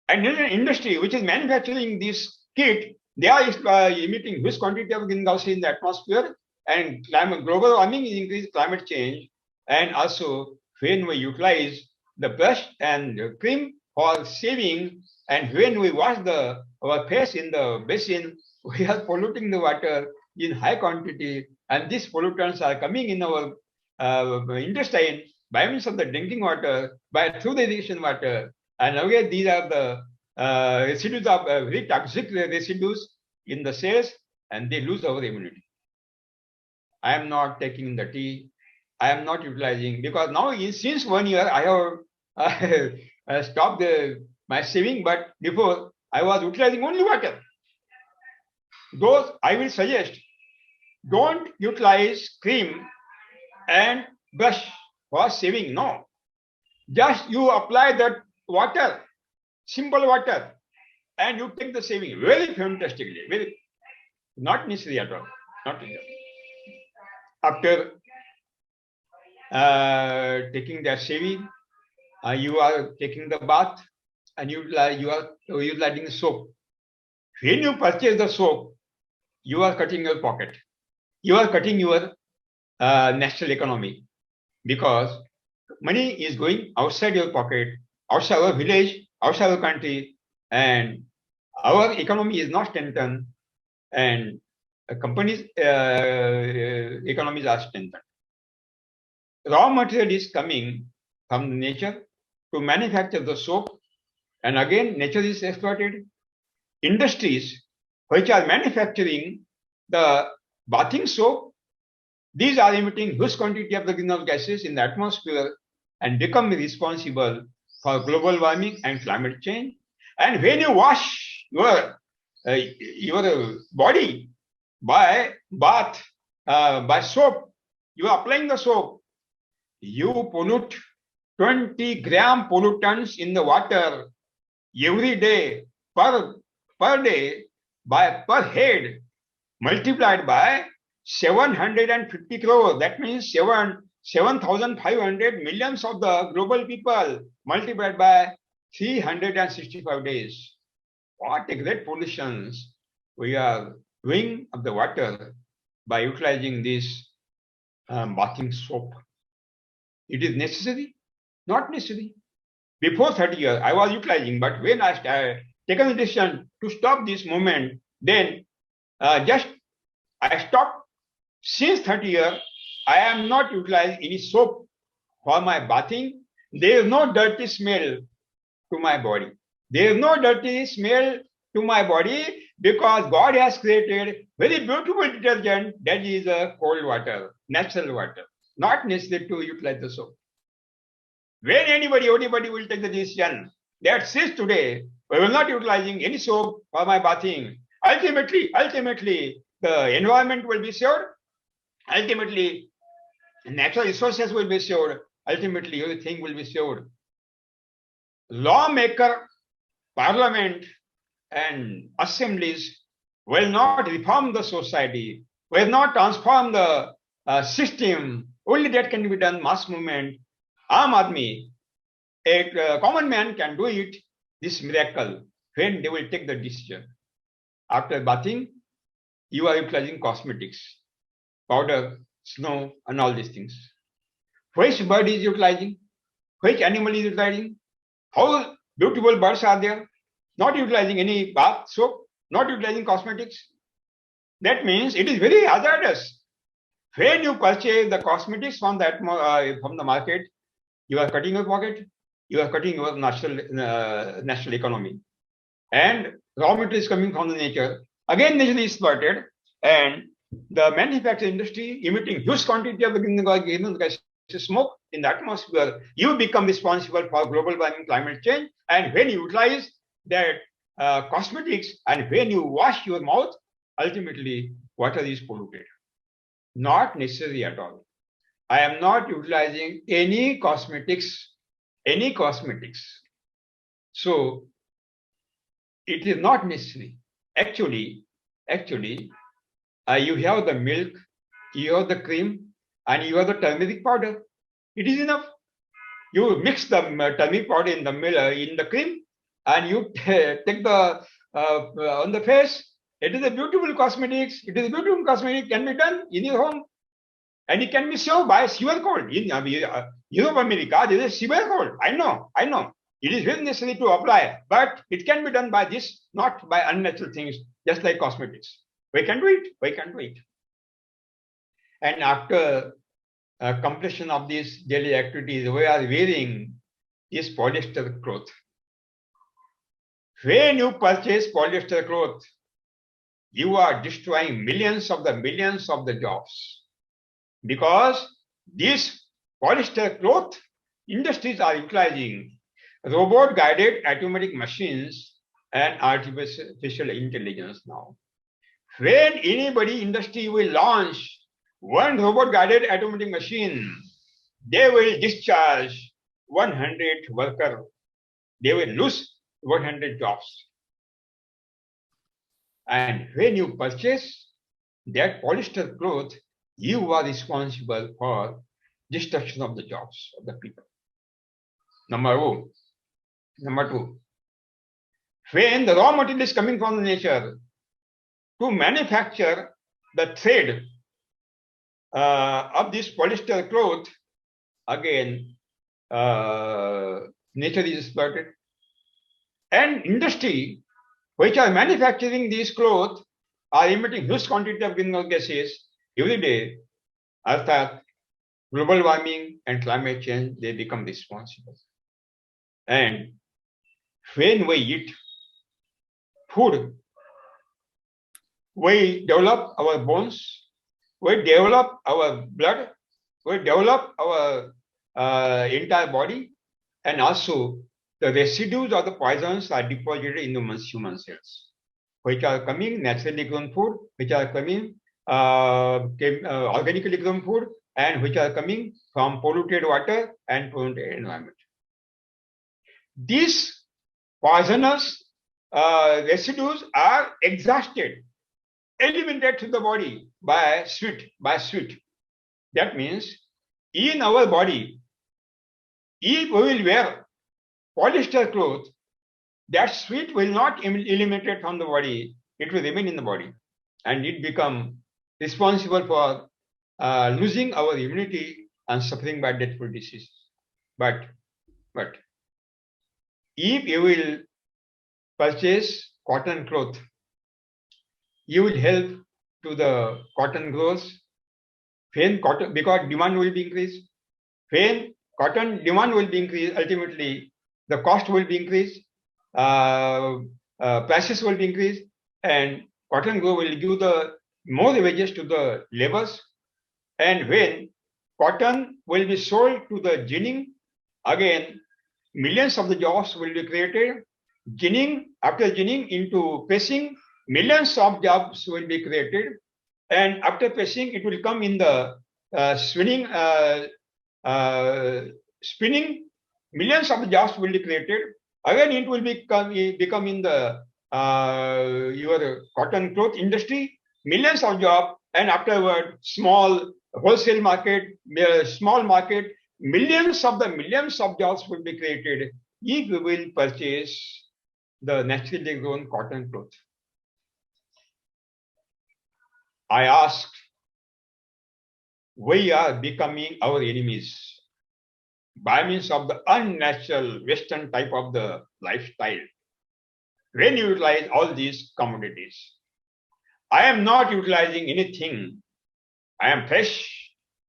and in an industry which is manufacturing this kit, they are emitting huge quantity of greenhouse gases in the atmosphere, and global warming is increased, climate change, and also when we utilize the brush and cream for shaving, and when we wash our face in the basin, we are polluting the water in high quantity, and these pollutants are coming in our intestine by means of the drinking water, through the irrigation water, and again these are the residues of very toxic residues in the cells, and they lose our immunity. I am not taking the tea. I am not utilizing, because now since 1 year I have stopped my shaving, but before I was utilizing only water. Those I will suggest, don't utilize cream and brush for shaving. No, just you apply that water, simple water, and you take the shaving very fantastically, very not necessary at all. Not necessary. After taking the shaving, you are taking the bath, and you are utilizing soap. When you purchase the soap, you are cutting your pocket. You are cutting your national economy, because money is going outside your pocket, outside our village, outside our country, and our economy is not strengthened, and companies' economies are strengthened. Raw material is coming from nature to manufacture the soap, and again, nature is exploited. Industries which are manufacturing the bathing soap, these are emitting huge quantity of the greenhouse gases in the atmosphere and become responsible for global warming and climate change. And when you wash your body by bath, by soap, you are applying the soap, you pollute 20 gram pollutants in the water every day per day per head, multiplied by 750 crores. That means 7,500 millions of the global people, multiplied by 365 days. What a great pollutions we are doing of the water by utilizing this bathing soap. It is necessary? Not necessary. Before 30 years, I was utilizing, but when I taken the decision to stop this movement, then I stopped. Since 30 years, I am not utilizing any soap for my bathing. There is no dirty smell to my body. There is no dirty smell to my body because God has created very beautiful detergent that is cold water, natural water, not necessary to utilize the soap. When anybody will take the decision that since today we will not utilizing any soap for my bathing, ultimately the environment will be saved. Ultimately, natural resources will be saved. Ultimately, everything will be saved. Lawmaker, parliament, and assemblies will not reform the society, will not transform the system. Only that can be done, mass movement. Aam Aadmi, a common man can do it, this miracle, when they will take the decision. After bathing, you are utilizing cosmetics, powder, snow, and all these things. Which bird is utilizing? Which animal is utilizing? How beautiful birds are there? Not utilizing any bath soap, not utilizing cosmetics. That means it is very hazardous. When you purchase the cosmetics from the market, you are cutting your pocket, you are cutting your national economy. And raw material is coming from the nature. Again, nature is exploited, and the manufacturing industry emitting huge quantity of the greenhouse gas smoke in the atmosphere. You become responsible for global warming, climate change. And when you utilize that cosmetics and when you wash your mouth, ultimately water is polluted. Not necessary at all. I am not utilizing any cosmetics. So it is not necessary. Actually, you have the milk, you have the cream, and you have the turmeric powder. It is enough. You mix the turmeric powder in the milk, in the cream, and you take the on the face. It is a beautiful cosmetics. It is a beautiful cosmetic, can be done in your home. And it can be served by severe cold. In Europe, America, there is a severe cold. I know. It is very necessary to apply, but it can be done by this, not by unnatural things, just like cosmetics. We can do it. And after completion of these daily activities, we are wearing this polyester cloth. When you purchase polyester cloth, you are destroying millions of the jobs. Because these polyester cloth industries are utilizing robot-guided automatic machines and artificial intelligence now. When anybody industry will launch one robot-guided automatic machine, they will discharge 100 workers. They will lose 100 jobs. And when you purchase that polyester cloth, you are responsible for destruction of the jobs of the people. Number two, when the raw material is coming from the nature to manufacture the thread of this polyester cloth, again, nature is exploited. And industry, which are manufacturing these clothes, are emitting huge quantity of greenhouse gases every day. Arthat, global warming and climate change, they become responsible. And when we eat food, we develop our bones, we develop our blood, we develop our entire body, and also the residues of the poisons are deposited in the human cells, which are coming naturally grown food, which are coming organically grown food, and which are coming from polluted water and polluted environment. These poisonous residues are exhausted, eliminated to the body by sweat. That means in our body, if we will wear polyester cloth, that sweat will not eliminated from the body, it will remain in the body, and it become responsible for losing our immunity and suffering by deathful disease. But if you will purchase cotton cloth, you will help to the cotton growers. When cotton, because demand will be increased. When cotton demand will be increased, ultimately the cost will be increased, prices will be increased, and cotton grower will give the more wages to the laborers. And when cotton will be sold to the ginning, again millions of the jobs will be created. Ginning, after ginning into pressing, millions of jobs will be created. And after pressing, it will come in the spinning, millions of jobs will be created. Again, it will become in the your cotton cloth industry, millions of jobs, and afterward, small wholesale market, small market, millions of jobs will be created if we will purchase the naturally grown cotton cloth. I asked, we are becoming our enemies by means of the unnatural Western type of the lifestyle. When you utilize all these commodities, I am not utilizing anything. I am fresh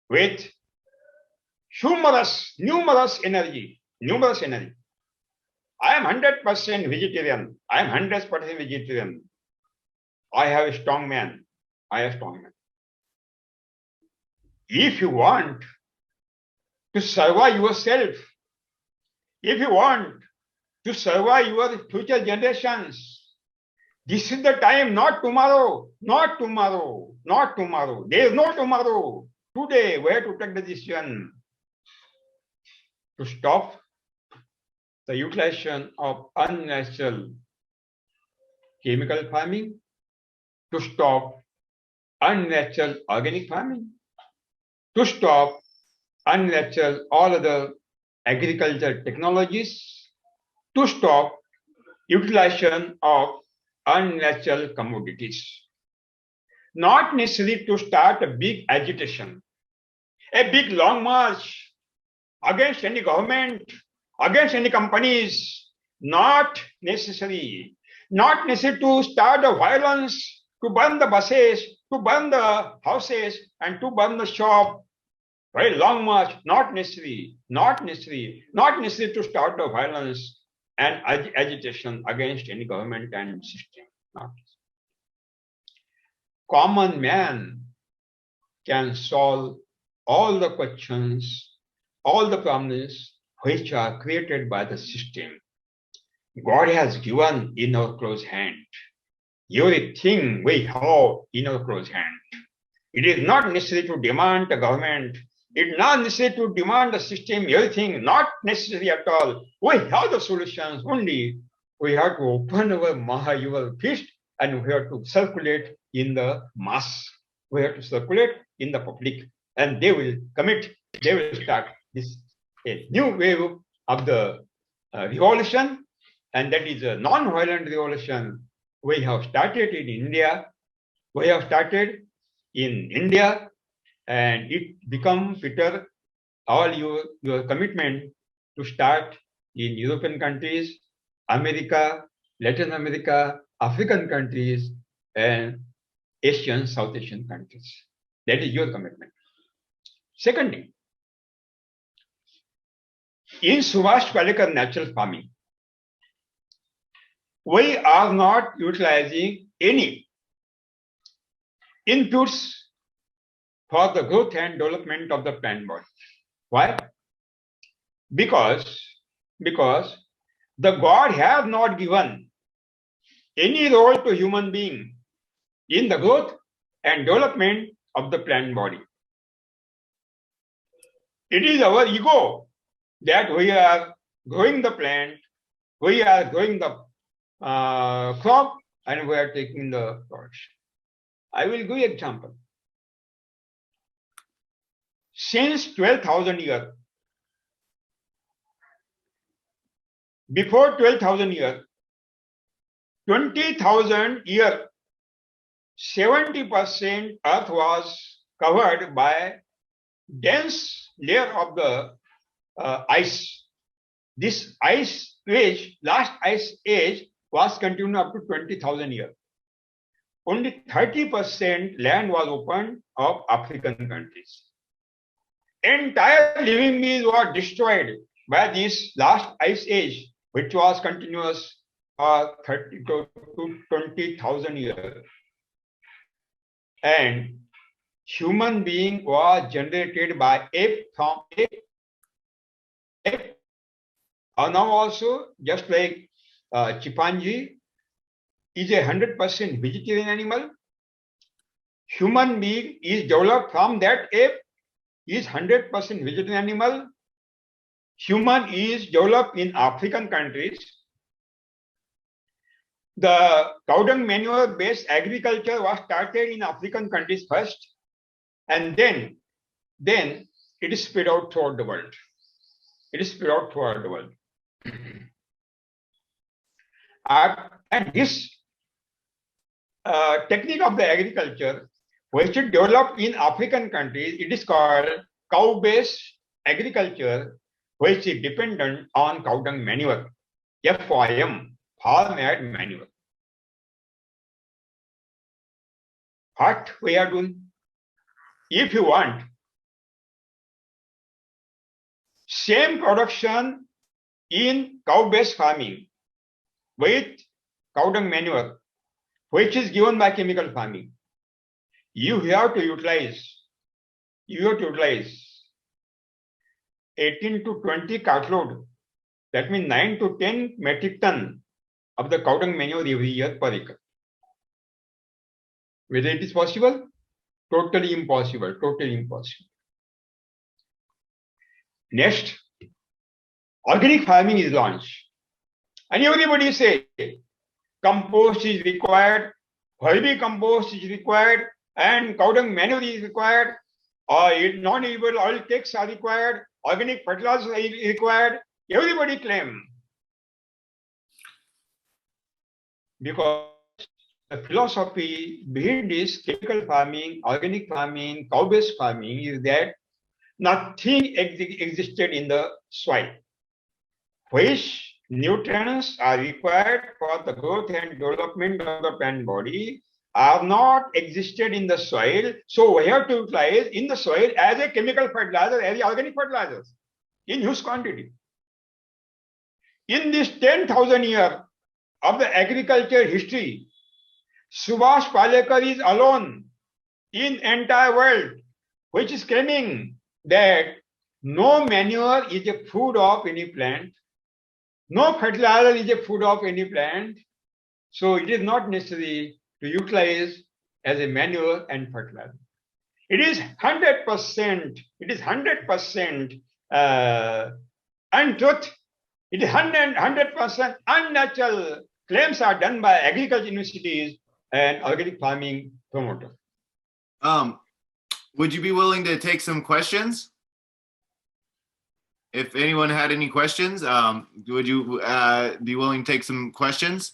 with numerous energy. I am 100% vegetarian. I am 100% vegetarian. I have a strong man. If you want to survive yourself, if you want to survive your future generations, this is the time, not tomorrow. There is no tomorrow. Today, we have to take the decision to stop the utilization of unnatural chemical farming, to stop unnatural organic farming, to stop unnatural all other agricultural technologies, to stop utilization of unnatural commodities. Not necessary to start a big agitation, a big long march against any government, against any companies. Not necessary. Not necessary to start a violence, to burn the buses, to burn the houses, and to burn the shop. Very long march, not necessary to start a violence and agitation against any government and system. Not. Common man can solve all the questions, all the problems which are created by the system. God has given in our close hand. Everything we have in our close hand. It is not necessary to demand the government. It is not necessary to demand the system, everything, not necessary at all. We have the solutions, only we have to open our fist and we have to circulate in the mass. We have to circulate in the public, and they will start this a new wave of the revolution, and that is a non-violent revolution. We have started in India. And it become, Peter, all your commitment to start in European countries, America, Latin America, African countries, and Asian, South Asian countries. That is your commitment. Secondly, in Subhash Palekar natural farming, we are not utilizing any inputs for the growth and development of the plant body. Why? Because the God has not given any role to human being in the growth and development of the plant body. It is our ego that we are growing the plant, we are growing the crop, and we are taking the production. I will give you an example. Since 12,000 years, before 12,000 years, 20,000 years, 70% Earth was covered by dense layer of the ice. This ice age, last ice age, was continued up to 20,000 years. Only 30% land was open of African countries. Entire living beings were destroyed by this last ice age, which was continuous for 30 to 20,000 years. And human being was generated by ape from ape. Now also, just like chimpanzee is a 100% vegetarian animal, human being is developed from that ape, is 100% vegetarian animal. Human is developed in African countries. The cow dung manure based agriculture was started in African countries first, and then it is spread out throughout the world. It is spread out throughout the world. And this technique of the agriculture, which is developed in African countries, it is called cow-based agriculture, which is dependent on cow dung manure, FOM, farm-made manure. What we are doing? If you want same production in cow-based farming with cow dung manure, which is given by chemical farming, you have to utilize 18 to 20 cartload. That means 9 to 10 metric ton of the cow dung manure every year per acre. Whether it is possible? Totally impossible. Totally impossible. Next, organic farming is launched. And everybody say compost is required, vermicompost is required, and cow dung manure is required, or non-edible oil cakes are required, organic fertilizer is required. Everybody claim. Because the philosophy behind this chemical farming, organic farming, cow-based farming is that nothing existed in the soil. Which nutrients are required for the growth and development of the plant body are not existed in the soil. So we have to utilize in the soil as a chemical fertilizer, as organic fertilizers in huge quantity. In this 10,000 years of the agriculture history, Subhash Palekar is alone in entire world, which is claiming that no manure is a food of any plant, no fertilizer is a food of any plant, so it is not necessary to utilize as a manure and fertilizer. It is 100%. It is 100% untruth. It is 100% unnatural claims are done by agriculture universities and organic farming promoter. Would you be willing to take some questions? If anyone had any questions, would you be willing to take some questions?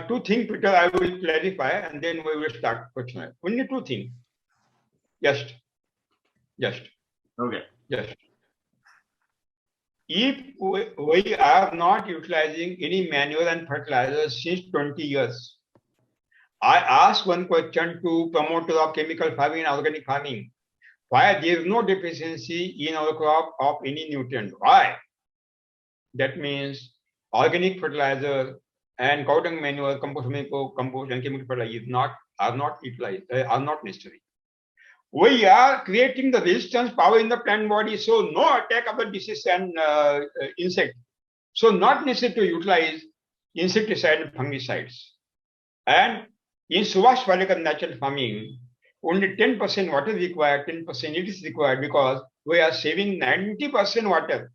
Two things, Peter, I will clarify, and then we will start question. Only two things. Just. Okay. Just. If we are not utilizing any manure and fertilizers since 20 years, I asked one question to promoters of chemical farming and organic farming. Why there is no deficiency in our crop of any nutrient? Why? That means organic fertilizer and cow dung manure, compost, and chemical fertilizer are not utilized, are not necessary. We are creating the resistance power in the plant body, so no attack of the disease and insect. So not necessary to utilize insecticide and fungicides. And in Subhash Palekar natural farming, only 10% water is required, 10% it is required because we are saving 90% water.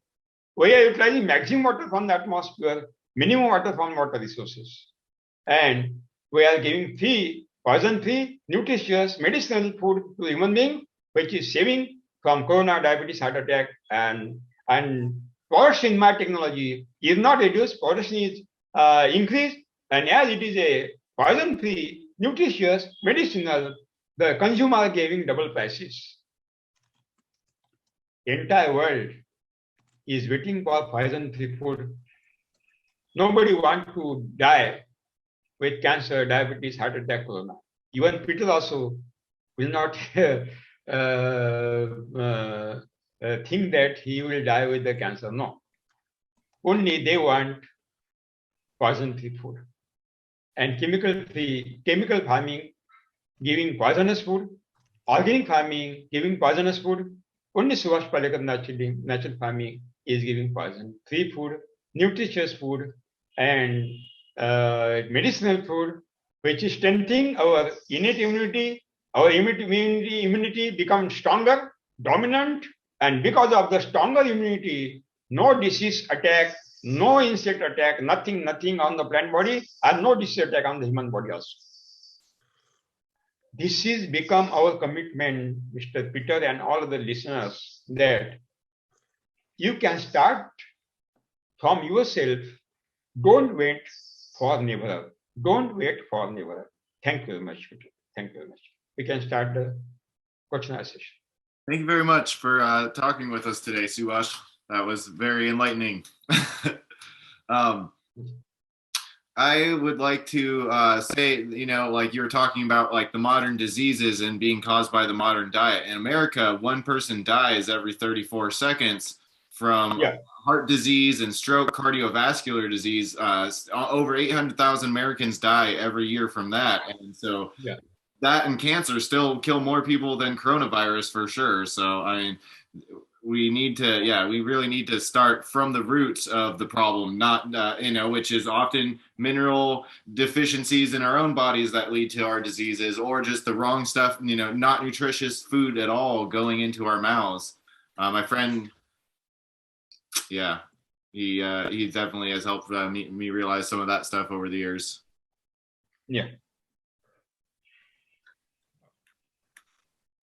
We are utilizing maximum water from the atmosphere, minimum water from water resources. And we are giving free, poison-free, nutritious, medicinal food to human being, which is saving from corona, diabetes, heart attack, and production in my technology is not reduced, production is increased, and as it is a poison-free, nutritious, medicinal, the consumer are giving double prices. The entire world is waiting for poison-free food. Nobody wants to die with cancer, diabetes, heart attack, corona. Even Peter also will not think that he will die with the cancer. No. Only they want poison-free food. And chemical farming giving poisonous food, organic farming giving poisonous food. Only Subhash Palekar natural farming is giving poison-free food, nutritious food, and medicinal food, which is strengthening our innate immunity. Our immunity becomes stronger, dominant, and because of the stronger immunity, no disease attack, no insect attack, nothing on the plant body, and no disease attack on the human body also. This is become our commitment, Mr. Peter and all of the listeners, that you can start from yourself. Don't wait for never. Don't wait for never. Thank you very much, Peter. Thank you very much. We can start the question and answer session. Thank you very much for talking with us today, Subhash. That was very enlightening. I would like to say, like you were talking about, like the modern diseases and being caused by the modern diet. In America, one person dies every 34 seconds from heart disease and stroke, cardiovascular disease. Over 800,000 Americans die every year from that. And so that and cancer still kill more people than coronavirus for sure. So, I mean, we really need to start from the roots of the problem, not, which is often mineral deficiencies in our own bodies that lead to our diseases, or just the wrong stuff, not nutritious food at all going into our mouths. My friend, he definitely has helped me realize some of that stuff over the years. Yeah.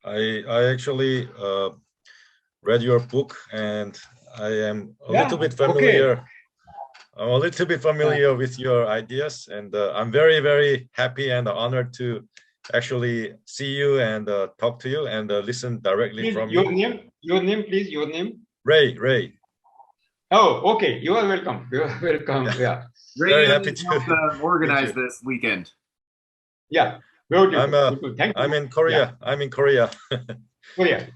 I actually read your book, and I am a little bit familiar. Okay. I'm a little bit familiar with your ideas, and I'm very, very happy and honored to actually see you and talk to you and listen directly please, from your you. Name, your name, please, your name. Ray. Oh, okay. You are welcome. You are welcome. Yeah. Ray, very happy to organize this weekend. Yeah. Beautiful. Thank you. I'm in Korea. Yeah. I'm in Korea. Korea.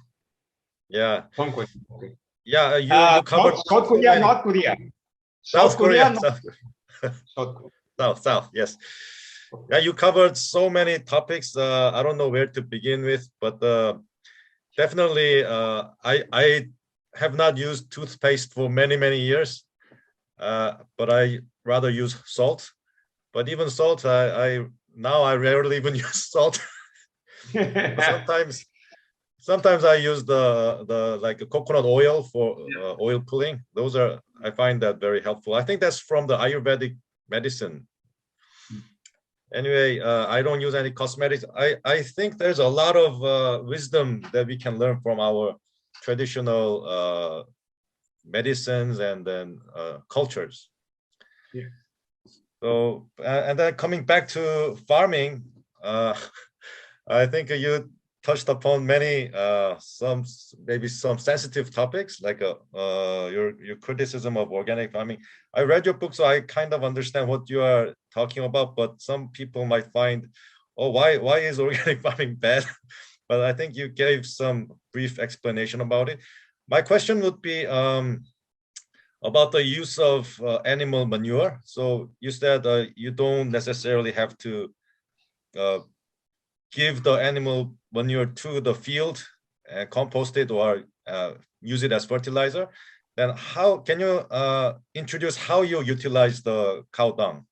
Yeah. Hong Kong. Okay. Yeah. You covered South Korea, North Korea. South Korea. South. Yes. Yeah. You covered so many topics. I don't know where to begin with, but definitely, I have not used toothpaste for many years, but I rather use salt. But even salt, I rarely even use salt. Sometimes I use the like coconut oil for oil pulling. I find that very helpful. I think that's from the Ayurvedic medicine. Anyway, I don't use any cosmetics. I think there's a lot of wisdom that we can learn from our traditional medicines and then cultures. Yeah. So, and then coming back to farming, I think you touched upon many maybe some sensitive topics like your criticism of organic farming. I read your book, so I kind of understand what you are talking about. But some people might find, oh, why is organic farming bad? But I think you gave some brief explanation about it. My question would be about the use of animal manure. So you said you don't necessarily have to give the animal manure to the field and compost it or use it as fertilizer. Then how can you introduce how you utilize the cow dung?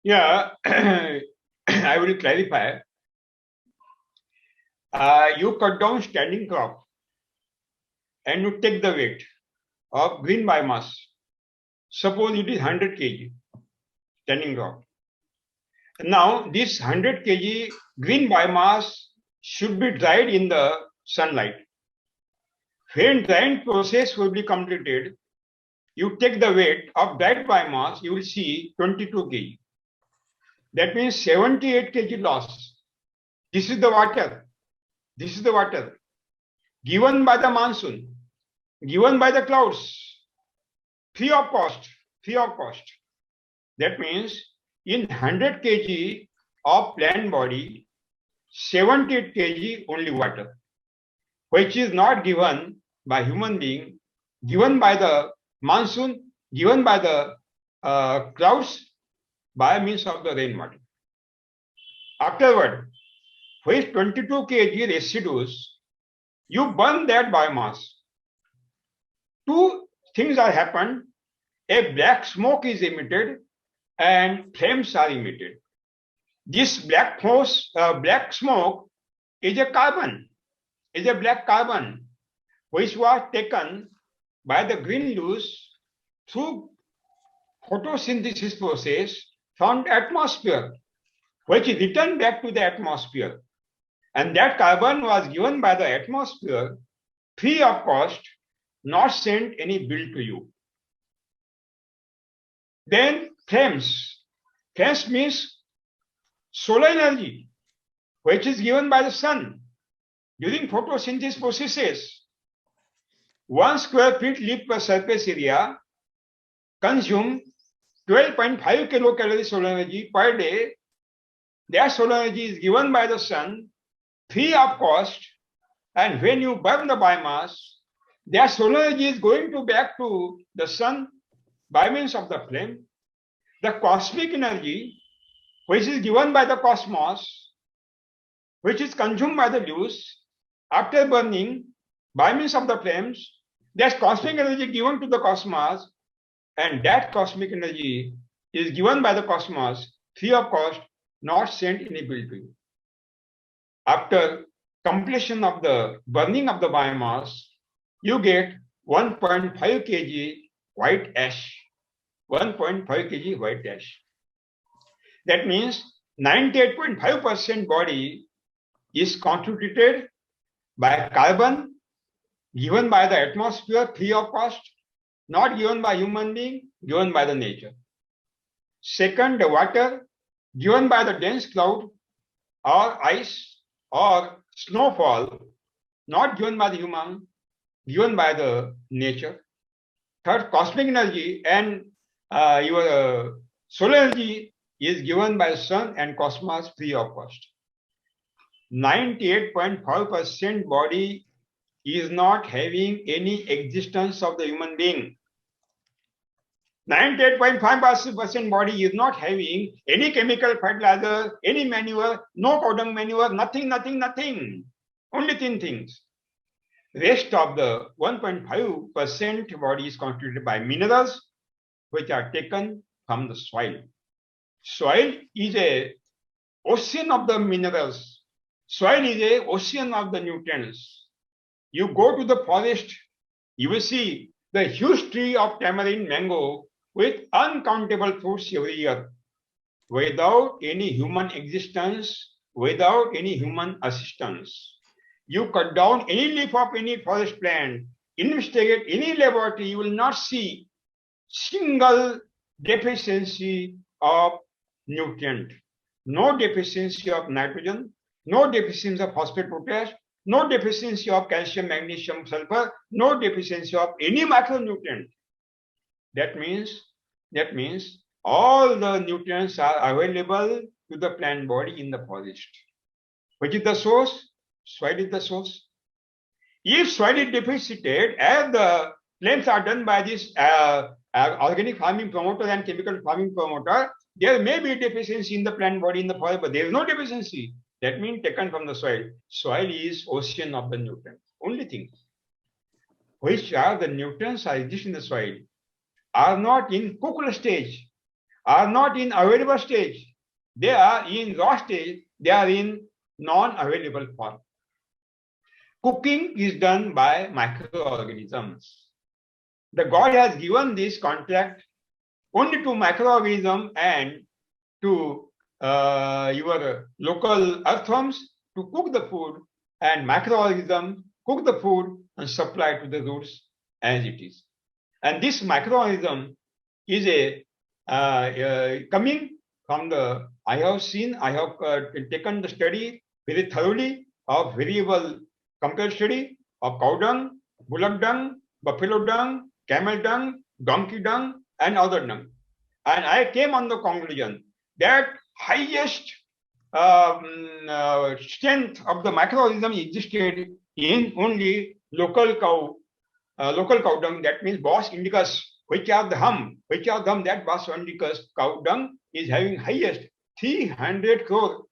Yeah, I will clarify. You cut down standing crop and you take the weight of green biomass. Suppose it is 100 kg standing crop. Now this 100 kg green biomass should be dried in the sunlight. When drying process will be completed, you take the weight of dried biomass, you will see 22 kg. That means 78 kg loss. This is the water. This is the water given by the monsoon, given by the clouds, free of cost, free of cost. That means in 100 kg of plant body, 78 kg only water, which is not given by human being, given by the monsoon, given by the clouds by means of the rainwater. Afterward, with 22 kg residues, you burn that biomass. Two things are happened. A black smoke is emitted and flames are emitted. This black smoke is a carbon, is a black carbon, which was taken by the green leaves through photosynthesis process from the atmosphere, which is returned back to the atmosphere. And that carbon was given by the atmosphere free of cost, not sent any bill to you. Then flames. Flames means solar energy, which is given by the sun during photosynthesis processes. 1 square feet leaf per surface area consume 12.5 kilocalorie solar energy per day. That solar energy is given by the sun free of cost, and when you burn the biomass, that solar energy is going back to the sun by means of the flame. The cosmic energy, which is given by the cosmos, which is consumed by the leaves, after burning by means of the flames, there's cosmic energy given to the cosmos, and that cosmic energy is given by the cosmos free of cost, not sent any bill to you. After completion of the burning of the biomass, you get 1.5 kg white ash. 1.5 kg white ash. That means 98.5% body is constituted by carbon given by the atmosphere free of cost, not given by human being, given by the nature. Second, the water given by the dense cloud or ice or snowfall, not given by the human, given by the nature. Third, cosmic energy and your solar energy is given by sun and cosmos free of cost. 98.5% body is not having any existence of the human being. 98.5% body is not having any chemical fertilizer, any manure, no cow dung manure, nothing. Only thin things. Rest of the 1.5% body is constituted by minerals, which are taken from the soil. Soil is an ocean of the minerals. Soil is an ocean of the nutrients. You go to the forest, you will see the huge tree of tamarind mango with uncountable fruits every year, without any human existence, without any human assistance. You cut down any leaf of any forest plant, investigate any laboratory, you will not see single deficiency of nutrient, no deficiency of nitrogen, no deficiency of phosphate, potash, no deficiency of calcium, magnesium, sulfur, no deficiency of any macronutrient. That means all the nutrients are available to the plant body in the forest. Which is the source? Soil is the source. If soil is deficited, as the claims are done by this organic farming promoter and chemical farming promoter, there may be deficiency in the plant body in the forest, but there is no deficiency. That means taken from the soil. Soil is ocean of the nutrients. Only thing which are the nutrients are exist in the soil are not in cooked stage, are not in available stage. They are in raw stage. They are in non-available form. Cooking is done by microorganisms. The God has given this contract only to microorganisms and to your local earthworms to cook the food, and microorganisms cook the food and supply to the roots as it is. And this microorganism is coming from the, I have taken the study very thoroughly of variable compared study of cow dung, bullock dung, buffalo dung, camel dung, donkey dung, and other dung. And I came on the conclusion that highest strength of the microorganism existed in only local cow dung. That means Bos indicus, which are the that Bos indicus cow dung is having highest 300 crore,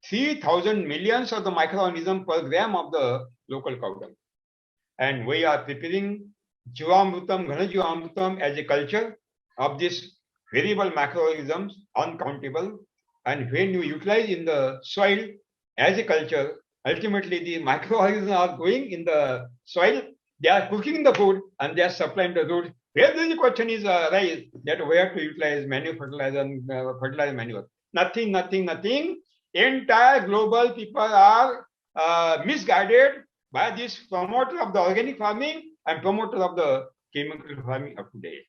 3,000 millions of the microorganism per gram of the local cow dung. And we are preparing Jivamrutam, Ghana Jivamrutam as a culture of this variable microorganisms, uncountable. And when you utilize in the soil as a culture, ultimately the microorganisms are going in the soil, they are cooking the food and they are supplying the root. Where the question is arise that where to utilize manure fertilizer and fertilizer manure. Nothing. Entire global people are misguided by this promoter of the organic farming and promoter of the chemical farming of today.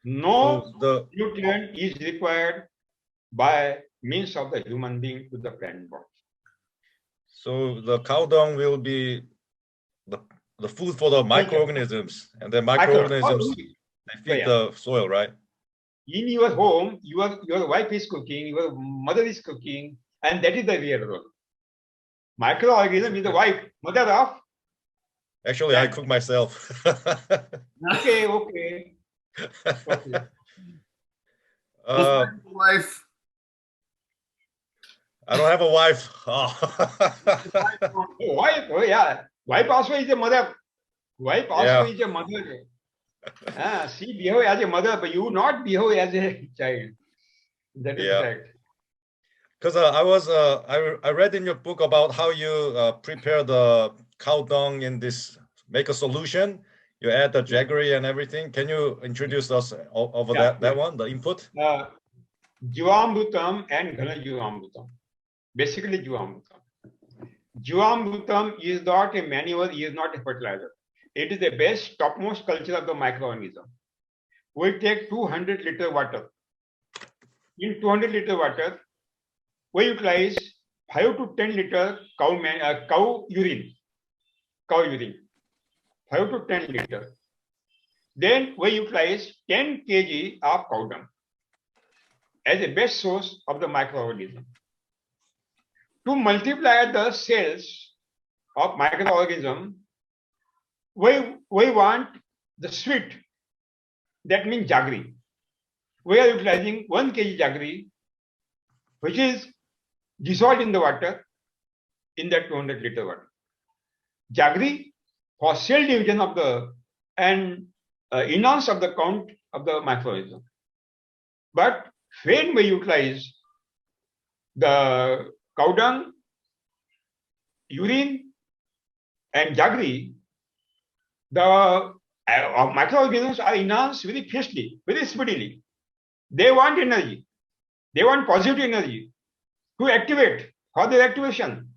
No nutrient is required by means of the human being to the plant body. So the cow dung will be the food for the microorganisms, and the microorganisms they feed the soil, right? In your home, your wife is cooking, your mother is cooking, and that is the real role. Microorganism is the wife, mother of. Actually, I cook myself. Okay. Wife. I don't have a wife. Wife, oh yeah. Wife also is a mother. Wife also is a mother. She behave as a mother, but you not behave as a child. That is correct. Because I read in your book about how you prepare the cow dung in this, make a solution. You add the jaggery and everything. Can you introduce us over that one, the input? Jivamrutam and Ghana Jivamrutam. Basically, Jivamrutam. Jivamrutam is not a manure, is not a fertilizer. It is the best, topmost culture of the microorganism. We take 200 liter water. In 200 liter water, we utilize 5 to 10 liter cow urine. 5 to 10 liter. Then we utilize 10 kg of cow dung as a best source of the microorganism. To multiply the cells of microorganism, we want the sweet, that means jaggery. We are utilizing 1 kg jaggery, which is dissolved in the water, in that 200 liter water. Jaggery for cell division of the and enhance of the count of the microorganism. But when we utilize the cow dung, urine, and jaggery, the microorganisms are enhanced very fastly, very speedily. They want energy. They want positive energy to activate, for their activation,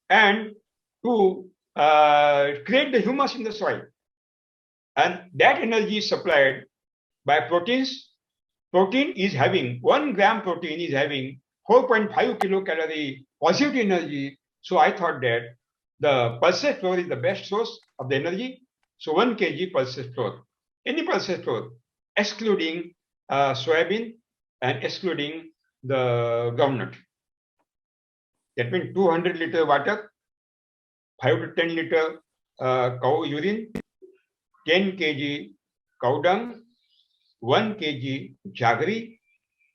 and to create the humus in the soil. And that energy is supplied by proteins. Protein is having 1 gram protein is having 4.5 kilocalorie positive energy. So I thought that the pulses flour is the best source of the energy. So 1 kg pulses flour, any pulses flour, excluding soybean and excluding the groundnut. That means 200 liter water, 5 to 10 liter cow urine, 10 kg cow dung, 1 kg jaggery,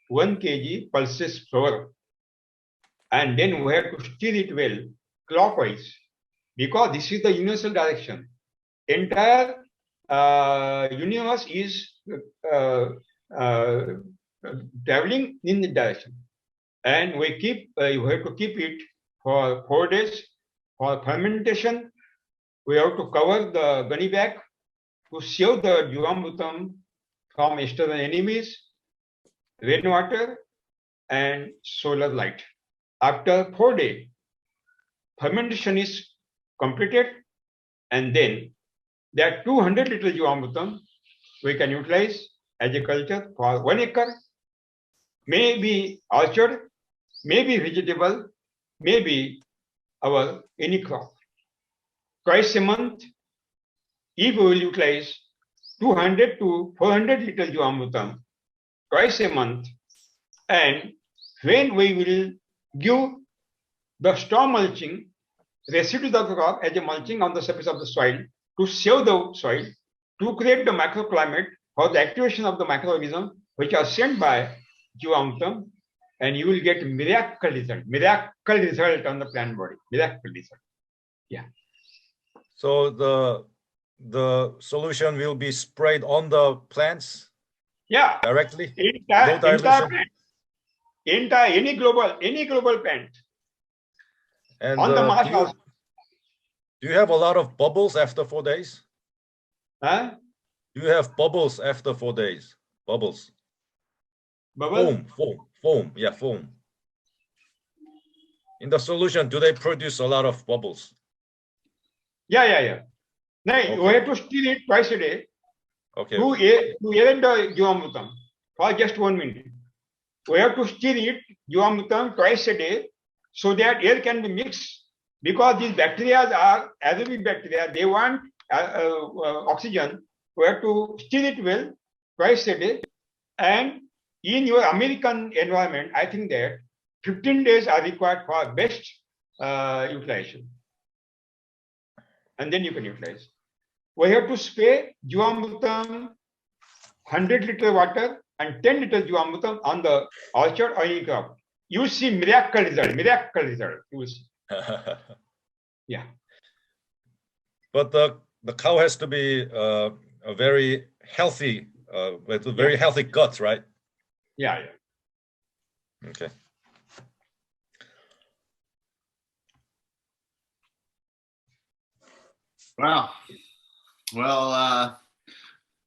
1 kg pulses flour. And then we have to stir it well clockwise, because this is the universal direction. Entire universe is traveling in the direction, and we have to keep it for 4 days. For fermentation, we have to cover the gunny bag to save the Jivamrutam from external enemies, rainwater, and solar light. After 4 days, fermentation is completed, and then there are 200 liter Jivamrutam we can utilize as a culture for 1 acre, maybe orchard, maybe vegetable, maybe our any crop. Twice a month, if we will utilize 200 to 400 liter Jivamrutam twice a month, and when we will give the straw mulching, residues of the crop as a mulching on the surface of the soil to save the soil, to create the microclimate for the activation of the microorganisms which are sent by Jivamrutam, and you will get miracle result on the plant body, miracle result. Yeah. So the solution will be sprayed on the plants? Yeah. Directly? Entire plant. Any global plant. And on the marsh also. Do you have a lot of bubbles after 4 days? Huh? Do you have bubbles after 4 days? Bubbles. Bubble? Foam. Yeah, foam. In the solution, do they produce a lot of bubbles? Yeah. No, Okay. we have to stir it twice a day. Okay. To air the Jivamrutam for just 1 minute. We have to stir it, Jivamrutam, twice a day, so that air can be mixed. Because these bacteria are aerobic bacteria, they want oxygen. We have to stir it well twice a day. And in your American environment, I think that 15 days are required for best utilization. And then you can utilize. We have to spray Jivamrutam 100 liter water and 10 liter Jivamrutam on the orchard or any crop. You see miracle result. You will see. Yeah. But the cow has to be a very healthy, with a very healthy gut, right? Yeah. Okay. Wow. Well,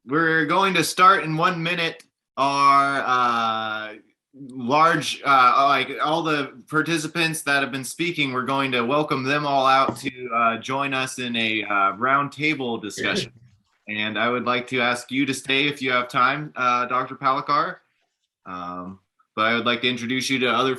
we're going to start in 1 minute our large, like all the participants that have been speaking, we're going to welcome them all out to join us in a roundtable discussion. And I would like to ask you to stay if you have time, Dr. Palekar. But I would like to introduce you to other folks